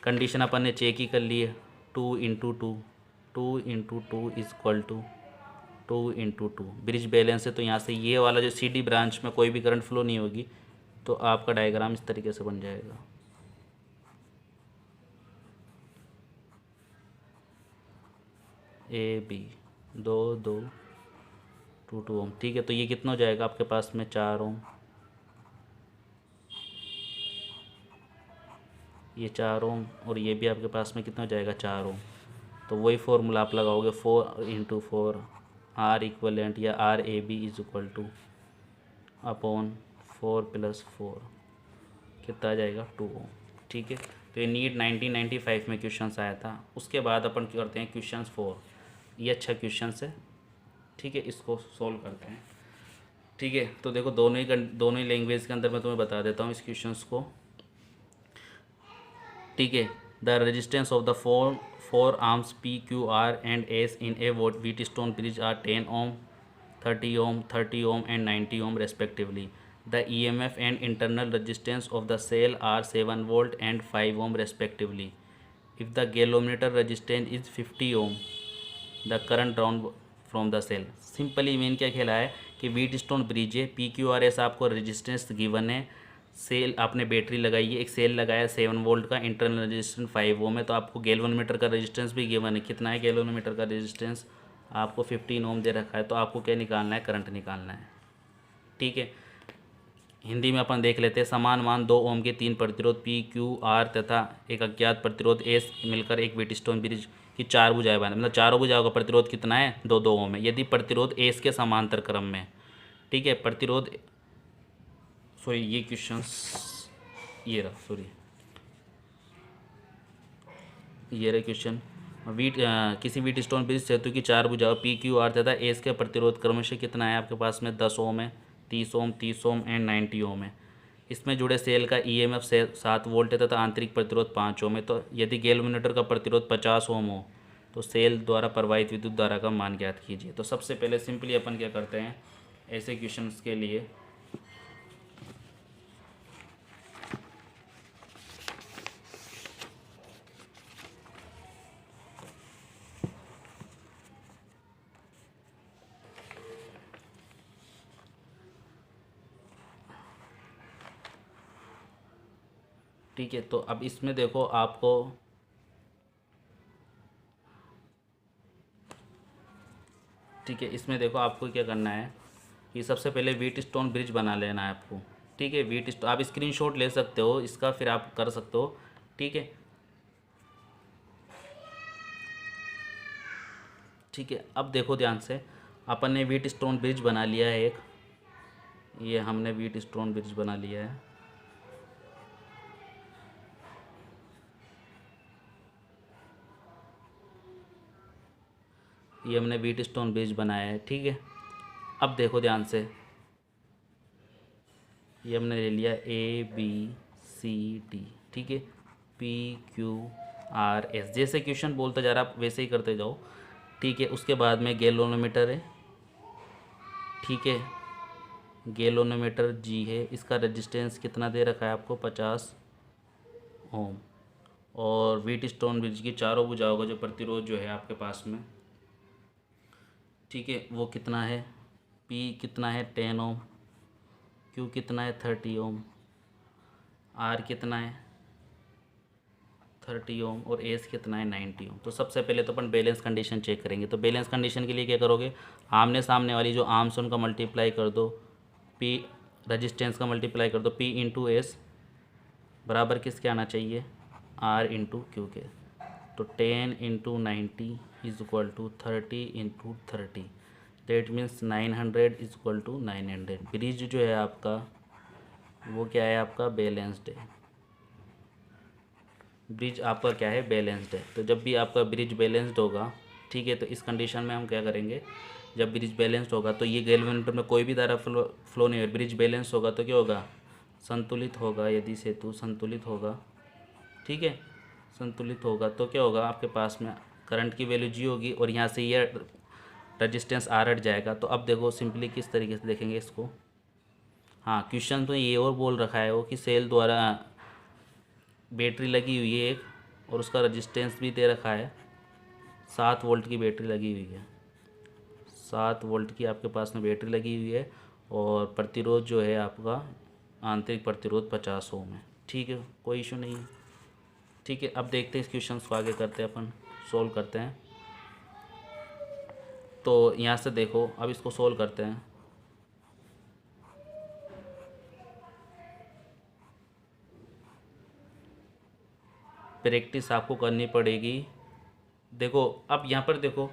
कंडीशन अपन ने चेक ही कर ली है, 2 × 2, 2 × 2 = 2 × 2, ब्रिज बैलेंस है, तो यहाँ से ये वाला जो सी डी ब्रांच में कोई भी करंट फ्लो नहीं होगी, तो आपका डायग्राम इस तरीके से बन जाएगा। ए बी 2 2 2 ओम, ठीक है। तो ये कितना हो जाएगा आपके पास में, 4 ओम, ये 4 ओम, और ये भी आपके पास में कितना हो जाएगा, 4 ओम। तो वही फॉर्मूला आप लगाओगे, 4 × 4 आर इक्वलेंट या आर ए बी = अपॉन 4 + 4, कितना आ जाएगा, 2 ओम, ठीक है। तो ये नीट 1995 में क्वेश्चन आया था। उसके बाद अपन क्या करते हैं, क्वेश्चन 4, ये अच्छा क्वेश्चन है, ठीक है, इसको सॉल्व करते हैं, ठीक है। तो देखो दोनों ही लैंग्वेज के अंदर मैं तुम्हें बता देता हूँ इस क्वेश्चन को, ठीक है। The resistance of the four arms P Q R and S in a Wheatstone bridge are 10 ohm, 30 ohm, 30 ohm and 90 ohm respectively. The EMF and internal resistance of the cell are 7 volt and 5 ohm respectively. If the galvanometer resistance is 50 ohm, the current drawn from the cell. Simply main क्या खेला है कि wheat stone bridge है, P Q R S आपको resistance given है, cell आपने battery लगाई है, एक सेल लगाया 7 वोल्ट का, इंटरनल रेजिस्टेंस 5 ओम है, तो आपको गैल्वेनोमीटर का रेजिस्टेंस भी गिवन है। कितना है गैल्वेनोमीटर का रेजिस्टेंस, आपको 15 ओम दे रखा है, तो आपको क्या निकालना है, करंट निकालना है, ठीक है। हिंदी में अपन देख लेते हैं। समान मान 2 ओम के 3 प्रतिरोध पी क्यू आर तथा एक अज्ञात प्रतिरोध एस मिलकर एक व्हीट स्टोन ब्रिज की 4 भुजाएं बनाए, मतलब चारों भुजाओं का प्रतिरोध कितना है, 2 ओम है। यदि प्रतिरोध एस के समांतर क्रम में, ठीक है, प्रतिरोध, सॉरी ये क्वेश्चन ये रहा, सॉरी ये रहा क्वेश्चन। किसी व्हीट स्टोन ब्रिज सेतु की 4 भुजाओं पी क्यू आर तथा एस के प्रतिरोध क्रमशः कितना है आपके पास में, 10 ओम है, 30 ओम, 30 ओम एंड 90 ओम है। इसमें जुड़े सेल का ईएमएफ से 7 वोल्ट है तथा आंतरिक प्रतिरोध 5 ओम है। तो यदि गैल्वेनोमीटर का प्रतिरोध 50 ओम हो तो सेल द्वारा प्रवाहित विद्युत धारा का मान ज्ञात कीजिए। तो सबसे पहले सिंपली अपन क्या करते हैं, ऐसे क्वेश्चंस के लिए ठीक है। तो अब इसमें देखो आपको ठीक है, इसमें देखो आपको क्या करना है कि सबसे पहले व्हीट स्टोन ब्रिज बना लेना है आपको, ठीक है। व्हीट स्टोन आप स्क्रीनशॉट ले सकते हो इसका, फिर आप कर सकते हो, ठीक है, ठीक है। अब देखो ध्यान से, अपन ने व्हीट स्टोन ब्रिज बना लिया है एक, ये हमने व्हीट स्टोन ब्रिज बना लिया है, ये हमने व्हीट स्टोन ब्रिज बनाया है, ठीक है। अब देखो ध्यान से, ये हमने ले लिया ABCD, ठीक है, PQRS, जैसे क्वेश्चन बोलते जा रहा आप वैसे ही करते जाओ, ठीक है। उसके बाद में गैल्वेनोमीटर है, ठीक है, गैल्वेनोमीटर G है, इसका रेजिस्टेंस कितना दे रखा है आपको 50 ओम। और व्हीट स्टोन ब्रिज की चारों भुजाओं का जो प्रतिरोध जो है आपके पास में, ठीक है, वो कितना है, P कितना है 10 ओम, Q कितना है 30 ओम, R कितना है 30 ओम और S कितना है 90 ओम। तो सबसे पहले तो अपन बैलेंस कंडीशन चेक करेंगे। तो बैलेंस कंडीशन के लिए क्या करोगे, आमने सामने वाली जो आर्म्स उनका मल्टीप्लाई कर दो, P रजिस्टेंस का मल्टीप्लाई कर दो, P इंटू एस बराबर किसके आना चाहिए, R इंटू क्यू के। तो 10 into 90 is equal to 30 into 30, that means 900 is equal to 900। Bridge जो है आपका वो क्या है, आपका बैलेंस्ड है। ब्रिज आपका क्या है, बैलेंस्ड है। तो जब भी आपका ब्रिज बैलेंस्ड होगा, ठीक है, तो इस कंडीशन में हम क्या करेंगे, जब ब्रिज बैलेंस्ड होगा तो ये गैल्वेनोमीटर में कोई भी धारा फ्लो नहीं है, ब्रिज बैलेंस होगा तो क्या होगा, संतुलित होगा। यदि सेतु संतुलित होगा, ठीक है, संतुलित होगा तो क्या होगा, आपके पास में करंट की वैल्यू G होगी और यहाँ से ये रजिस्टेंस R हट जाएगा। तो अब देखो सिंपली किस तरीके से देखेंगे इसको। हाँ, क्वेश्चन तो ये और बोल रखा है वो कि सेल द्वारा बैटरी लगी हुई है एक, और उसका रजिस्टेंस भी दे रखा है 7 वोल्ट की बैटरी लगी हुई है, 7 वोल्ट की आपके पास में बैटरी लगी हुई है, और प्रतिरोध जो है आपका आंतरिक प्रतिरोध 50 ओम है, ठीक है, कोई इशू नहीं है, ठीक है। अब देखते हैं इस क्वेश्चन को आगे करते हैं, अपन सोल्व करते हैं। तो यहाँ से देखो, अब इसको सोल्व करते हैं। प्रैक्टिस आपको करनी पड़ेगी। देखो अब यहाँ पर देखो,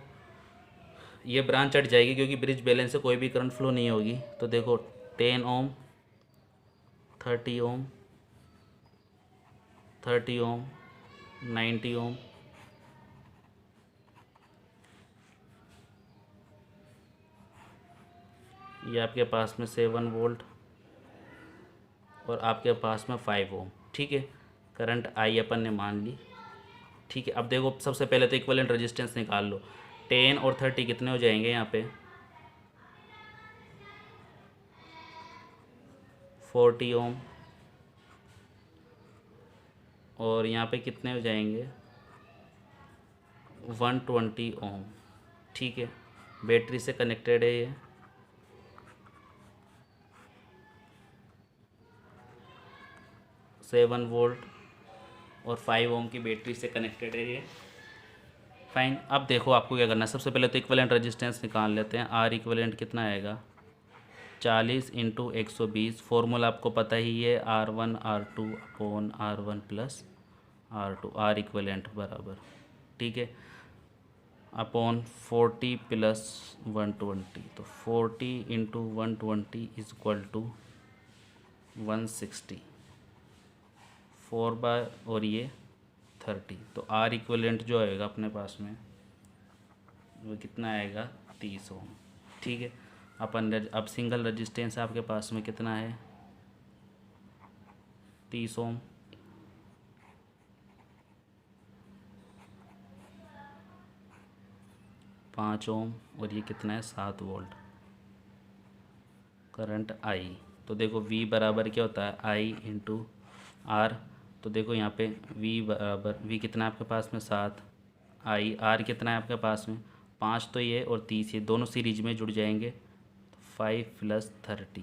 ये ब्रांच हट जाएगी क्योंकि ब्रिज बैलेंस से कोई भी करंट फ्लो नहीं होगी। तो देखो 10 ओम, 30 ओम, 30 ओम, 90 ओम, ये आपके पास में 7 वोल्ट और आपके पास में 5 ओम, ठीक है। करंट आई अपन ने मान ली, ठीक है। अब देखो सबसे पहले तो इक्विवेलेंट रेजिस्टेंस निकाल लो। 10 और 30 कितने हो जाएंगे यहाँ पे, 40 ओम, और यहाँ पे कितने हो जाएंगे 120 ओम, ठीक है। बैटरी से कनेक्टेड है ये, सेवन वोल्ट और 5 ओम की बैटरी से कनेक्टेड है ये, फाइन। अब देखो आपको क्या करना है, सबसे पहले तो इक्विवेलेंट रेजिस्टेंस निकाल लेते हैं। आर इक्विवेलेंट कितना आएगा, 40 इंटू 120, फॉर्मूला आपको पता ही है, R1 R2 upon R1 plus R2, are equivalent बराबर, ठीक है, अपॉन 40 प्लस 120। तो 40 into 120 is equal to 160, 4 by और ये 30। तो आर इक्विवेलेंट जो आएगा अपने पास में वो कितना आएगा, 30 ओम, ठीक है। अब सिंगल रजिस्टेंस आपके पास में कितना है, 30 ओम, पाँच ओम, और ये कितना है 7 वोल्ट करंट आई। तो देखो V बराबर क्या होता है, I इंटू आर। तो देखो यहाँ पे V बराबर, V कितना है आपके पास में 7, I, R कितना है आपके पास में 5, तो ये और 30 ये दोनों सीरीज में जुड़ जाएंगे, तो 5 प्लस 30,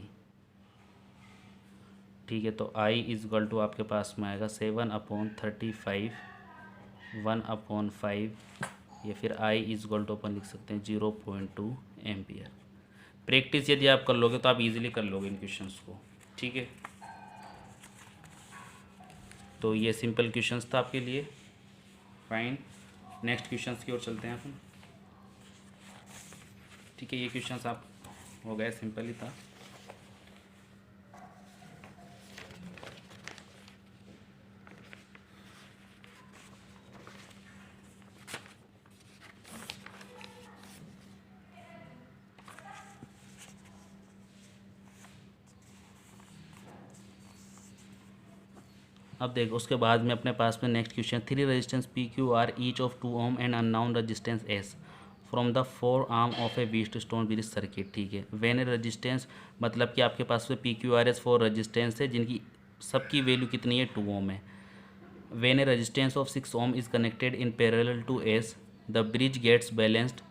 ठीक है। तो I इज इक्वल टू आपके पास में आएगा 7/35, 1/5, या फिर I इज इक्वल टू अपन लिख सकते हैं 0.2 एम्पियर। प्रैक्टिस यदि आप कर लोगे तो आप इजीली कर लोगे इन क्वेश्चंस को, ठीक है। तो ये सिंपल क्वेश्चंस था आपके लिए, फाइन। नेक्स्ट क्वेश्चंस की ओर चलते हैं अपन, ठीक है। ये क्वेश्चंस आप हो गए, सिंपल ही था। अब देखो उसके बाद में अपने पास में next question, 3 resistance P Q are each of 2 ohm and unknown resistance S from the 4 arm of A Wheatstone bridge circuit. ठीक है, वेन ए रेजिस्टेंस मतलब कि आपके पास में P Q R S 4 resistance है जिनकी सबकी वैल्यू कितनी है, 2 ओम है। When a resistance of 6 ohm is connected in parallel to S the bridge gets balanced.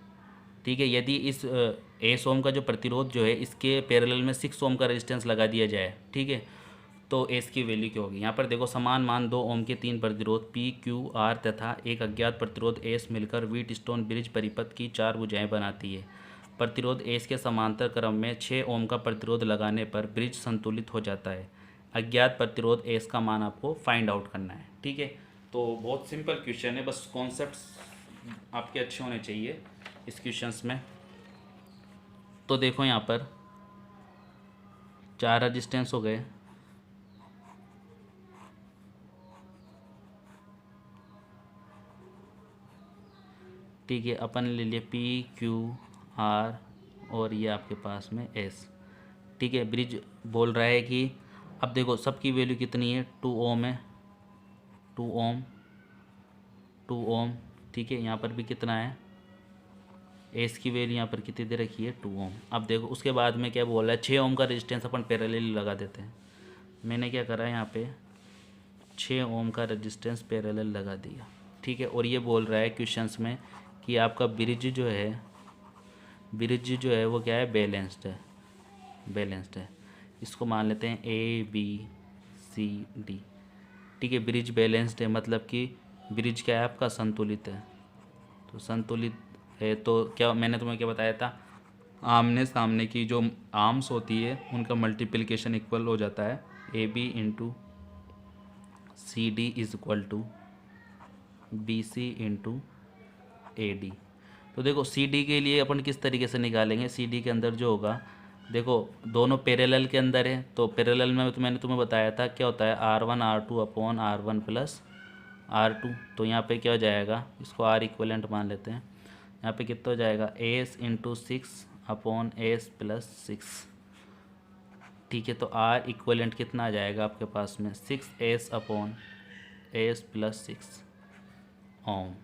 ठीक है, यदि इस एस ओम का जो प्रतिरोध जो है इसके पैरेलल में 6 ओम का रेजिस्टेंस लगा दिया जाए, ठीक है, तो एस की वैल्यू क्या होगी। यहाँ पर देखो समान मान 2 ओम के 3 प्रतिरोध पी क्यू आर तथा एक अज्ञात प्रतिरोध एस मिलकर व्हीट स्टोन ब्रिज परिपथ की 4 भुजाएं बनाती है। प्रतिरोध एस के समांतर क्रम में 6 ओम का प्रतिरोध लगाने पर ब्रिज संतुलित हो जाता है। अज्ञात प्रतिरोध एस का मान आपको फाइंड आउट करना है। ठीक है, तो बहुत सिंपल क्वेश्चन है, बस कॉन्सेप्ट्स आपके अच्छे होने चाहिए इस क्वेश्चंस में। तो देखो यहाँ पर 4 रजिस्टेंस हो गए, ठीक है, अपन ले लिए पी क्यू आर और ये आपके पास में एस। ठीक है, ब्रिज बोल रहा है कि अब देखो सबकी वैल्यू कितनी है, 2 ओम है, 2 ओम 2 ओम। ठीक है, यहाँ पर भी कितना है, एस की वैल्यू यहाँ पर कितनी दे रखी है, 2 ओम। अब देखो उसके बाद में क्या बोल रहा है, 6 ओम का रेजिस्टेंस अपन पैरेलल लगा देते हैं। मैंने क्या करा यहाँ पे 6 ओम का रेजिस्टेंस पैरेलल लगा दिया। ठीक है, और ये बोल रहा है क्वेश्चंस में कि आपका ब्रिज जो है वो क्या है, बैलेंस्ड है। इसको मान लेते हैं ए बी सी डी। ठीक है, ब्रिज बैलेंस्ड है मतलब कि ब्रिज क्या है आपका, संतुलित है। तो संतुलित है तो क्या, मैंने तुम्हें क्या बताया था, आमने सामने की जो आर्म्स होती है उनका मल्टीप्लिकेशन इक्वल हो जाता है, A B into C D is equal to B C into A D. तो देखो सी डी के लिए अपन किस तरीके से निकालेंगे, सी डी के अंदर जो होगा, देखो दोनों पैरेलल के अंदर है, तो पैरेलल में तो मैंने तुम्हें बताया था क्या होता है, R1 R2 upon R1 plus R2। तो यहाँ पे क्या हो जाएगा, इसको R इक्वलेंट मान लेते हैं, यहाँ पे कितना हो जाएगा, S into 6 upon S plus 6। ठीक है, तो R इक्वलेंट कितना आ जाएगा आपके पास में, 6s अपॉन एस प्लस 6 ओम।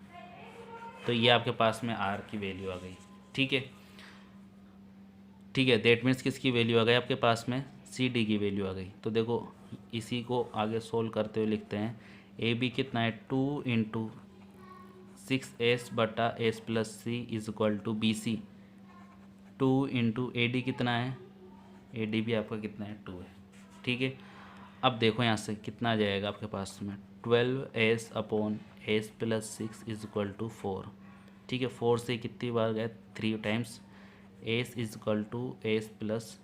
तो ये आपके पास में R की वैल्यू आ गई। ठीक है, दैट मीन्स किसकी वैल्यू आ गई आपके पास में, सी डी की वैल्यू आ गई। तो देखो इसी को आगे सोल्व करते हुए लिखते हैं, ए बी कितना है, 2 इंटू 6s बटा S plus C is equal to B C. 2 into A D कितना है, ए डी भी आपका कितना है, 2 है। ठीक है, अब देखो यहाँ से कितना आ जाएगा आपके पास में, 12s upon S plus 6 is equal to 4। ठीक है, 4 से कितनी बार गए, 3 times, S is equal to S plus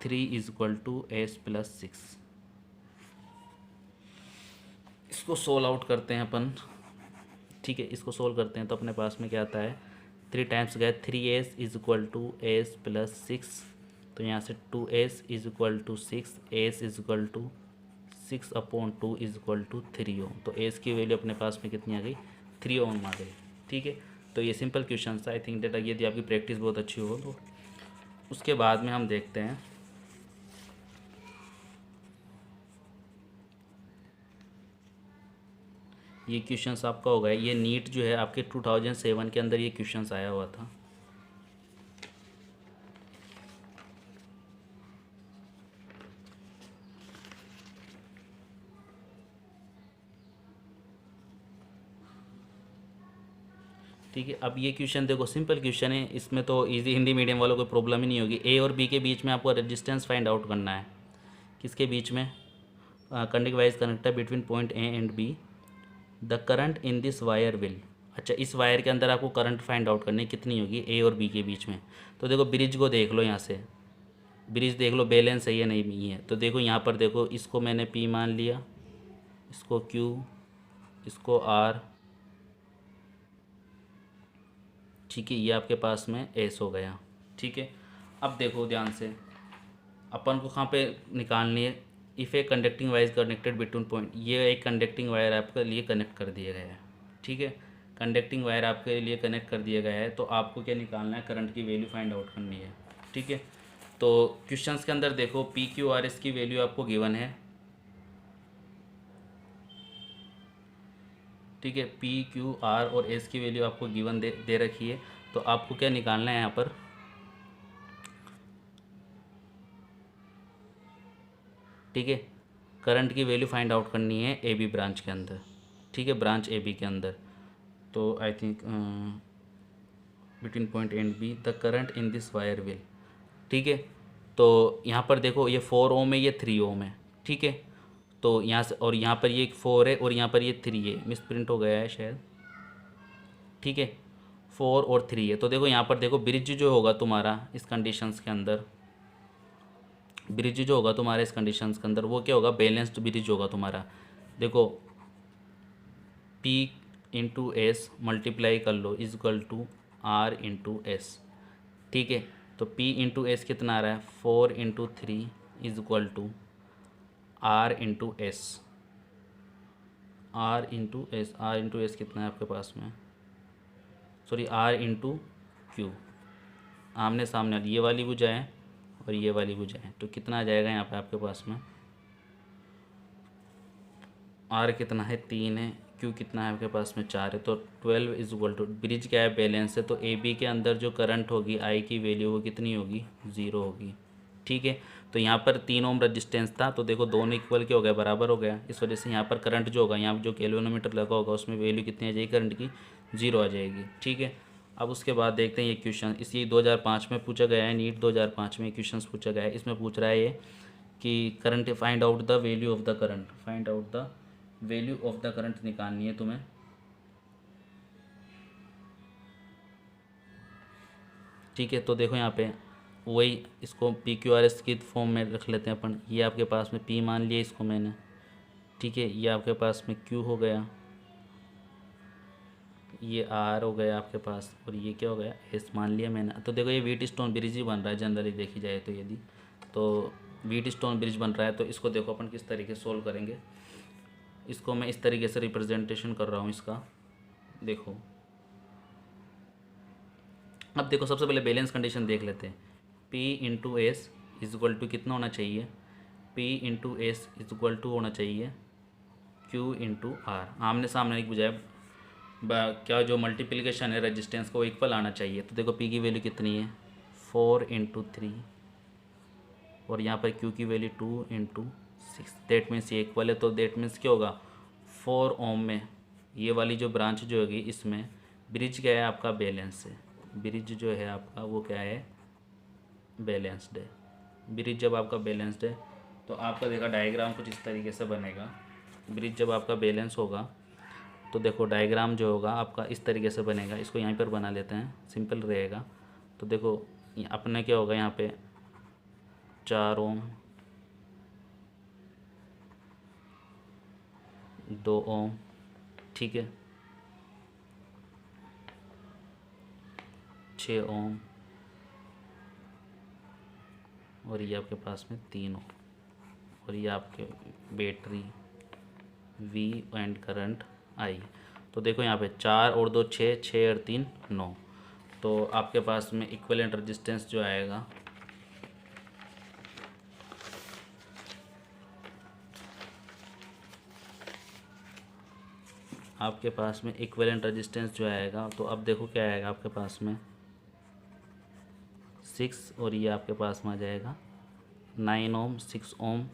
3 is equal to S plus 6। इसको सोल्व आउट करते हैं अपन। ठीक है, इसको सोल्व करते हैं तो अपने पास में क्या आता है, 3 टाइम्स गए, 3s is equal to S plus 6। तो यहाँ से 2s is equal to 6, S is equal to 6 upon 2 is equal to 3 ohm. तो एस की वैल्यू अपने पास में कितनी आ गई, 3 ओम आ गई। ठीक है, तो ये सिंपल क्वेश्चन था। आई थिंक डेटा यदि आपकी प्रैक्टिस बहुत अच्छी हो तो उसके बाद में हम देखते हैं ये क्वेश्चंस आपका होगा। ये नीट जो है आपके 2007 के अंदर ये क्वेश्चंस आया हुआ था। ठीक है, अब ये क्वेश्चन देखो सिंपल क्वेश्चन है, इसमें तो इजी हिंदी मीडियम वालों को प्रॉब्लम ही नहीं होगी। ए और बी के बीच में आपको रेजिस्टेंस फाइंड आउट करना है, किसके बीच में, conducting wire connector between point A and B, the current in this wire will. अच्छा, इस वायर के अंदर आपको करंट फाइंड आउट करनी कितनी होगी, ए और बी के बीच में। तो देखो ब्रिज को देख लो, यहाँ से ब्रिज देख लो बैलेंस है या नहीं है। तो देखो यहाँ पर देखो, इसको मैंने पी मान लिया, इसको क्यू, इसको आर। ठीक है, ये आपके पास में एस हो गया। ठीक है, अब देखो ध्यान से, अपन को कहाँ पे निकालनी है, if a conducting wire connected between point, ये एक कंडक्टिंग वायर आपके लिए कनेक्ट कर दिया गया है। ठीक है, कंडक्टिंग वायर आपके लिए कनेक्ट कर दिया गया है, तो आपको क्या निकालना है, करंट की वैल्यू फाइंड आउट करनी है। ठीक है, तो क्वेश्चंस के अंदर देखो पी क्यू आर एस की वैल्यू आपको गिवन है, ठीक है। पी क्यू आर और एस की वैल्यू आपको गिवन दे रखी है। तो आपको क्या निकालना है यहाँ पर, ठीक है, करंट की वैल्यू फाइंड आउट करनी है ए बी ब्रांच के अंदर, ठीक है, ब्रांच ए बी के अंदर। तो I think between point and B the current in this wire will, ठीक है। तो यहाँ पर देखो ये 4 ओम है, ये 3 ओम है, ठीक है। तो यहाँ से और यहाँ पर ये 4 है और यहाँ पर ये 3 है, मिस प्रिंट हो गया है शायद, ठीक है। 4 और 3 है। तो देखो यहाँ पर देखो ब्रिज जो होगा तुम्हारा इस कंडीशंस के अंदर, ब्रिज जो होगा तुम्हारा इस कंडीशंस के अंदर वो क्या होगा, बैलेंस्ड ब्रिज होगा तुम्हारा। देखो P इंटू एस मल्टीप्लाई कर लो is equal to R into S, ठीक है। तो P इंटू एस कितना आ रहा है, 4 into 3 is equal to R into S, R into S, R into S कितना है आपके पास में, सॉरी R इंटू क्यू, आमने सामने ये वाली भुजाएं और ये वाली भुजाएं, तो कितना आ जाएगा यहाँ पे आपके पास में, R कितना है 3 है, Q कितना है आपके पास में 4 है। तो 12 इज इक्वल टू, ब्रिज क्या है, बैलेंस है, तो ए बी के अंदर जो करंट होगी I की वैल्यू वो कितनी होगी, 0 होगी, ठीक है। तो यहाँ पर 3 ओम रजिस्टेंस था, तो देखो दोनों इक्वल क्या हो गया, बराबर हो गया। इस वजह से यहाँ पर करंट जो होगा, यहाँ जो कैल्विनोमीटर लगा होगा उसमें वैल्यू कितनी आ जाएगी करंट की, 0 आ जाएगी, ठीक है। अब उसके बाद देखते हैं ये क्वेश्चन, इसी 2005 में पूछा गया है, नीट 2005 में क्वेश्चन पूछा गया है। इसमें पूछ रहा है ये कि current find out the value of the current, find out the value of the current निकालनी है तुम्हें, ठीक है। तो देखो यहाँ पे वही इसको पी क्यू आर एस की फॉर्म में रख लेते हैं अपन। ये आपके पास में पी मान लिया इसको मैंने, ठीक है। ये आपके पास में क्यू हो गया, ये आर हो गया आपके पास, और ये क्या हो गया, एस मान लिया मैंने। तो देखो ये व्हीट स्टोन ब्रिज ही बन रहा है जनरली देखी जाए तो, यदि तो व्हीट स्टोन ब्रिज बन रहा है तो इसको देखो अपन किस तरीके से सोल्व करेंगे। इसको मैं इस तरीके से रिप्रेजेंटेशन कर रहा हूँ इसका, देखो। अब देखो सबसे पहले बैलेंस कंडीशन देख लेते हैं। P into S is equal to कितना होना चाहिए, P into S is equal to होना चाहिए Q इंटू आर, आमने सामने एक बजाय क्या जो मल्टीप्लिकेशन है रेजिस्टेंस को इक्वल आना चाहिए। तो देखो P की वैल्यू कितनी है, 4 इंटू 3, और यहाँ पर Q की वैल्यू 2 इंटू 6, देट मीन्स ये इक्वल है। तो देट मीन्स क्या होगा, 4 ओम में ये वाली जो ब्रांच जो होगी इसमें ब्रिज क्या है आपका, बैलेंस है। ब्रिज जो है आपका वो क्या है, बैलेंस्ड है। ब्रिज जब आपका बैलेंस्ड है तो आपका देखा डायग्राम कुछ इस तरीके से बनेगा। ब्रिज जब आपका बैलेंस होगा तो देखो डायग्राम जो होगा आपका इस तरीके से बनेगा। इसको यहीं पर बना लेते हैं, सिंपल रहेगा। तो देखो अपने क्या होगा यहाँ पे 4 ओम, 2 ओम, ठीक है, 6 ओम, और ये आपके पास में 3 ओम, और ये आपके battery V and current I। तो देखो यहाँ पे 4 और 2 6, 6 और 3 9। तो आपके पास में इक्विवेलेंट रेजिस्टेंस जो आएगा आपके पास में इक्विवेलेंट रेजिस्टेंस जो आएगा, तो अब देखो क्या आएगा आपके पास में 6, और ये आपके पास में आ जाएगा 9 ओम, 6 ओम,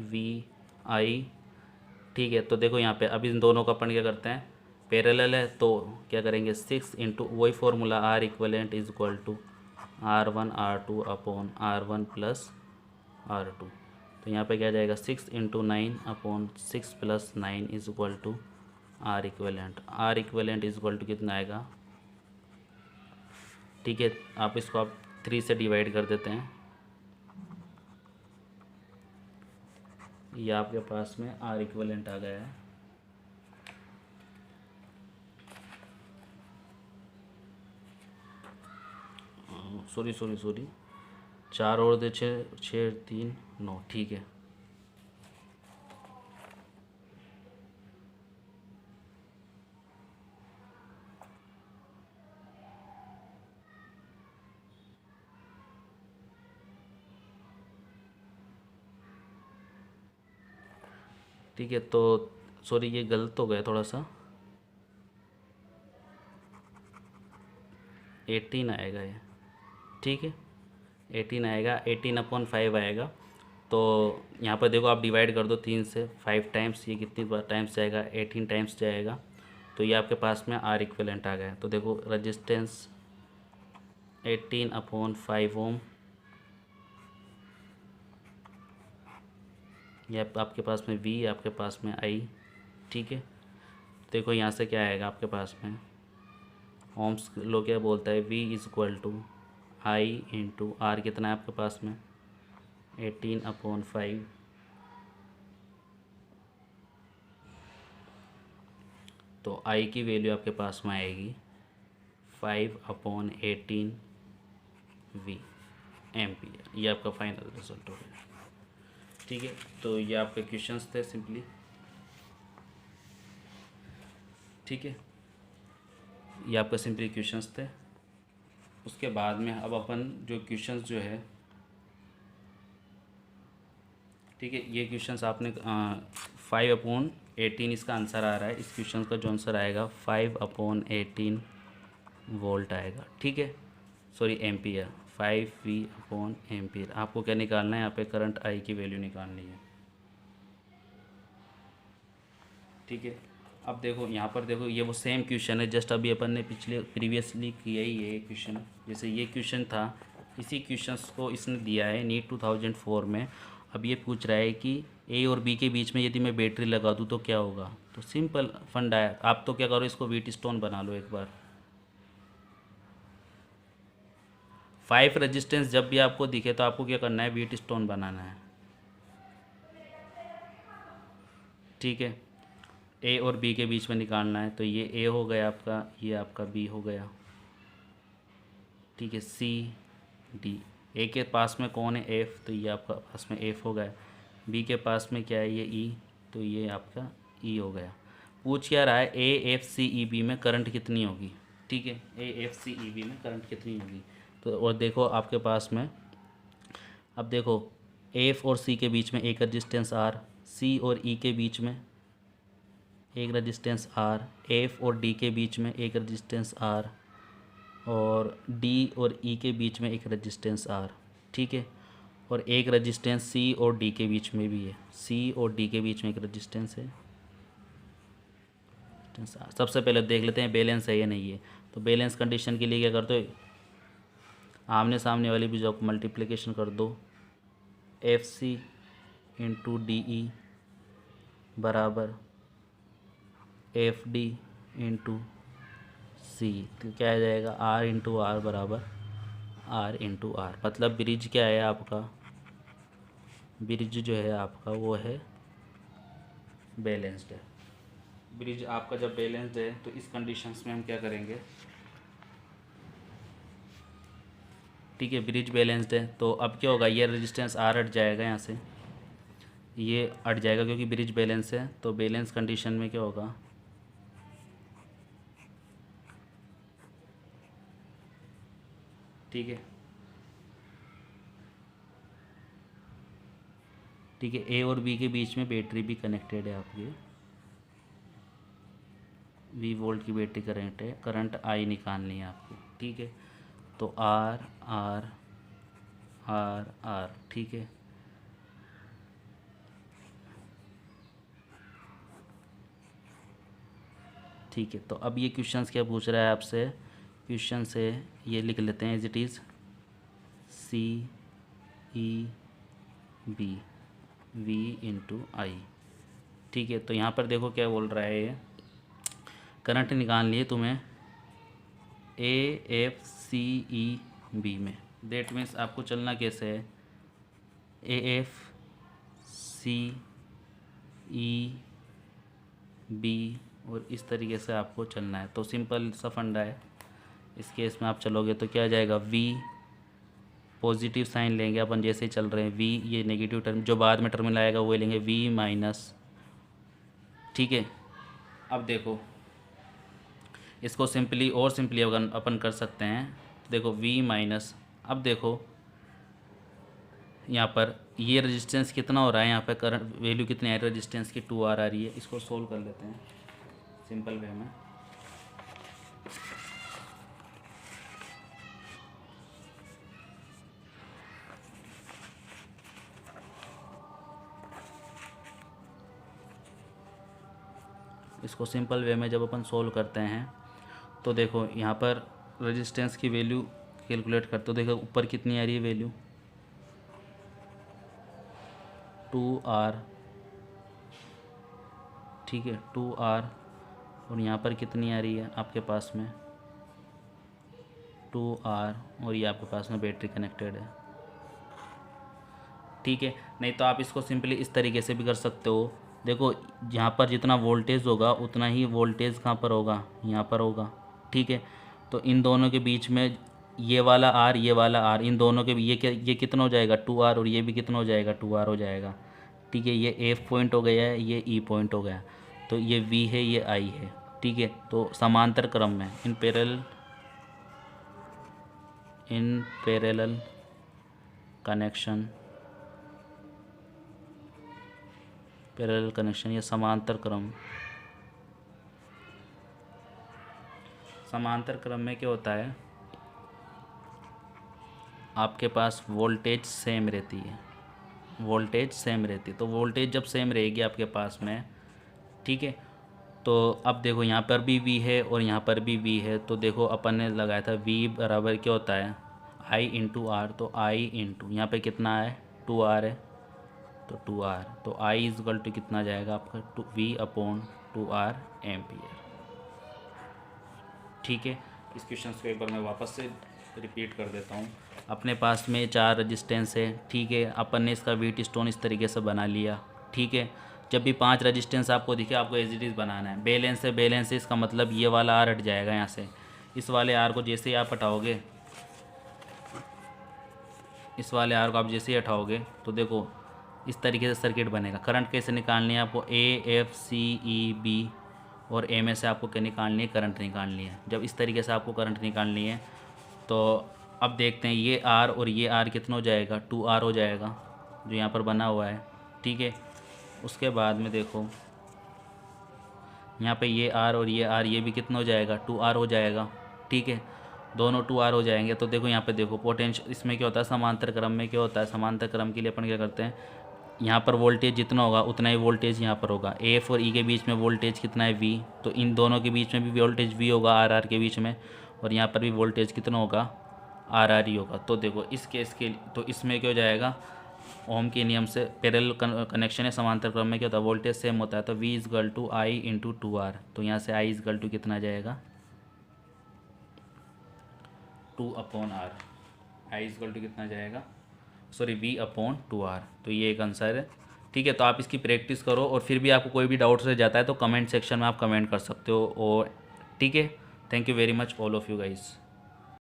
VI, ठीक है। तो देखो यहाँ पे अभी इन दोनों का अपन क्या करते हैं, पैरेलल है, तो क्या करेंगे 6 इंटू वही formula R equivalent is equal to R1 R2 upon R1 plus R2। तो यहाँ पे क्या जाएगा 6 into 9 upon 6 plus 9 is equal to R equivalent. R equivalent is equal to कितना आएगा, ठीक है। आप इसको आप 3 से डिवाइड कर देते हैं, ये आपके पास में R इक्वलेंट आ गया है। सॉरी 4 और 2 6, 6 3 9, ठीक है। ठीक है, तो सॉरी ये गलत हो गया थोड़ा सा, 18 आएगा ये। ठीक है, 18 आएगा, 18/5 आएगा। तो यहाँ पर देखो आप डिवाइड कर दो 3 से, 5 टाइम्स, ये कितनी बार टाइम्स जाएगा, 18 टाइम्स जाएगा। तो ये आपके पास में आर इक्विवेलेंट आ गया। तो देखो रजिस्टेंस 18/5 ओम, ये आपके पास में वी, आपके पास में आई। ठीक है, देखो यहाँ से क्या आएगा आपके पास में, ओम्स लो क्या बोलता है, V is equal to I into R, कितना है आपके पास में 18/5। तो आई की वैल्यू आपके पास में आएगी 5/18 वी एम्पियर। ये आपका फाइनल रिजल्ट हो गया। ठीक है, तो ये आपके क्वेश्चंस थे सिंपली। ठीक है, ये आपका सिंपली क्वेश्चंस थे। उसके बाद में अब अपन जो क्वेश्चंस जो है, ठीक है, ये क्वेश्चंस आपने 5/18 इसका आंसर आ रहा है। इस क्वेश्चन का जो आंसर आएगा 5/18 वोल्ट आएगा। ठीक है, सॉरी एम्पियर, 5V/एम्पियर। आपको क्या निकालना है यहाँ पे, करंट आई की वैल्यू निकालनी है। ठीक है, अब देखो यहाँ पर देखो, ये वो सेम क्वेश्चन है, जस्ट अभी अपन ने प्रीवियसली किया ही है क्वेश्चन। जैसे ये क्वेश्चन था, इसी क्वेश्चंस को इसने दिया है नीट 2004 में। अब ये पूछ रहा है कि ए और बी के बीच में यदि मैं बैटरी लगा दूँ तो क्या होगा। तो सिंपल फंडा है, आप तो क्या करो, इसको व्हीट स्टोन बना लो एक बार। 5 रेजिस्टेंस जब भी आपको दिखे तो आपको क्या करना है, व्हीट स्टोन बनाना है। ठीक है, ए और बी के बीच में निकालना है। तो ये ए हो गया आपका, ये आपका बी हो गया। ठीक है, सी डी, ए के पास में कौन है, एफ, तो ये आपका पास में एफ हो गया। बी के पास में क्या है, ये ई, तो ये आपका ई हो गया। पूछ क्या रहा है, A F C E B में करंट कितनी होगी। ठीक है, A F C E B में करंट कितनी होगी। तो और देखो आपके पास में, अब देखो एफ और सी के बीच में एक रजिस्टेंस आर, सी और ई के बीच में एक रजिस्टेंस आर, एफ और डी के बीच में एक रजिस्टेंस आर, और डी और ई के बीच में एक रजिस्टेंस आर। ठीक है, और एक रजिस्टेंस सी और डी के बीच में भी है, सी और डी के बीच में एक रजिस्टेंस है। सबसे पहले देख लेते हैं बैलेंस है या नहीं है। तो बैलेंस कंडीशन के लिए क्या करते हो, आमने सामने वाली भी जो मल्टीप्लिकेशन कर दो, F C into D E बराबर एफ डी इंटू सी। तो क्या आ जाएगा, आर इंटू आर बराबर आर इंटू आर। मतलब ब्रिज क्या है आपका, ब्रिज जो है आपका वो है बैलेंस्ड है। ब्रिज आपका जब बैलेंस्ड है तो इस कंडीशंस में हम क्या करेंगे, ठीक है, ब्रिज बैलेंस्ड है। तो अब क्या होगा, ये रेजिस्टेंस आर हट जाएगा यहाँ से, ये हट जाएगा क्योंकि ब्रिज बैलेंस है। तो बैलेंस कंडीशन में क्या होगा, ठीक है, ठीक है, ए और बी के बीच में बैटरी भी कनेक्टेड है आपकी, वी वोल्ट की बैटरी करंट है, करंट आई निकालनी है आपको। ठीक है, तो आर आर आर आर, ठीक है, ठीक है। तो अब ये क्वेश्चंस क्या पूछ रहा है आपसे, क्वेश्चन से ये लिख लेते हैं as it is, C E B V into I. ठीक है, तो यहाँ पर देखो क्या बोल रहा है, ये करंट निकालनी है तुम्हें A F C E B में। दैट मीन्स आपको चलना कैसे है, A F C E B, और इस तरीके से आपको चलना है। तो सिंपल सा फंडा है। इस केस में आप चलोगे तो क्या आ जाएगा, वी पॉजिटिव साइन लेंगे अपन जैसे ही चल रहे हैं, वी ये नेगेटिव टर्म जो बाद में टर्मिनल आएगा वो लेंगे, वी माइनस। ठीक है, अब देखो इसको सिंपली और सिंपली अपन कर सकते हैं। देखो v माइनस, अब देखो यहाँ पर ये रेजिस्टेंस कितना हो रहा है, यहाँ पर करंट वैल्यू कितनी है रेजिस्टेंस की 2R आ रही है। इसको सोल्व कर लेते हैं सिंपल वे में। इसको सिंपल वे में जब अपन सोल्व करते हैं तो देखो यहाँ पर रेजिस्टेंस की वैल्यू कैलकुलेट करते हो, देखो ऊपर कितनी आ रही है वैल्यू 2R, ठीक है 2R, और यहाँ पर कितनी आ रही है आपके पास में 2R, और ये आपके पास में बैटरी कनेक्टेड है, ठीक है। नहीं तो आप इसको सिंपली इस तरीके से भी कर सकते हो, देखो यहाँ पर जितना वोल्टेज होगा उतना ही वोल्टेज कहाँ पर होगा, यहाँ पर होगा, ठीक है। तो इन दोनों के बीच में ये वाला R, ये वाला R, इन दोनों के ये कितना हो जाएगा 2R, और ये भी कितना हो जाएगा 2R हो जाएगा, ठीक है। ये F पॉइंट हो गया है, ये E पॉइंट हो गया, तो ये V है, ये I है, ठीक है। तो समांतर क्रम में in parallel connection, parallel connection या समांतर क्रम, समांतर क्रम में क्या होता है आपके पास वोल्टेज सेम रहती है, वोल्टेज सेम रहती है। तो वोल्टेज जब सेम रहेगी आपके पास में, ठीक है, तो अब देखो यहाँ पर भी V है और यहाँ पर भी V है, तो देखो अपन ने लगाया था V बराबर क्या होता है I इंटू R, तो I इंटू यहाँ पे कितना है 2R है, तो 2R, तो I इज इक्वल टू कितना जाएगा आपका V अपॉन 2R एम्पियर, ठीक है। इस क्वेश्चन को एक बार मैं वापस से रिपीट कर देता हूँ। अपने पास में 4 रजिस्टेंस है, ठीक है, अपन ने इसका व्हीट स्टोन इस तरीके से बना लिया, ठीक है। जब भी 5 रजिस्टेंस आपको दिखे आपको एज इट इज़ बनाना है। बैलेंस है, बैलेंस है, इसका मतलब ये वाला R हट जाएगा यहाँ से, इस वाले R को जैसे ही आप हटाओगे, इस वाले R को आप जैसे ही हटाओगे तो देखो इस तरीके से सर्किट बनेगा। करंट कैसे निकालनी है आपको, A F C E B और A में से आपको क्या निकालनी है, करंट निकालनी है। जब इस तरीके से आपको करंट निकालनी है तो अब देखते हैं ये R और ये R कितना हो जाएगा 2R हो जाएगा जो यहाँ पर बना हुआ है, ठीक है। उसके बाद में देखो यहाँ पे ये R और ये R ये भी कितना हो जाएगा 2R हो जाएगा, ठीक है, दोनों 2R हो जाएंगे। तो देखो यहाँ पे देखो पोटेंशियल, इसमें क्या होता है समांतर क्रम में क्या होता है, समांतर क्रम के लिए अपन क्या करते हैं, यहाँ पर वोल्टेज जितना होगा उतना ही वोल्टेज यहाँ पर होगा। F और E के बीच में वोल्टेज कितना है V, तो इन दोनों के बीच में भी वोल्टेज V होगा R के बीच में, और यहाँ पर भी वोल्टेज कितना होगा R ही होगा। तो देखो इस केस के तो इसमें क्या हो जाएगा, ओम के नियम से पैरेलल कनेक्शन है, समांतर क्रम में क्या होता है वोल्टेज सेम होता है, तो V is equal to I into 2R, तो यहाँ से I इज इक्वल टू कितना जाएगा 2 upon R, I is equal to कितना जाएगा सॉरी V अपॉन 2R, तो ये एक आंसर है, ठीक है। तो आप इसकी प्रैक्टिस करो और फिर भी आपको कोई भी डाउट रह जाता है तो कमेंट सेक्शन में आप कमेंट कर सकते हो, और ठीक है। Thank you very much all of you guys.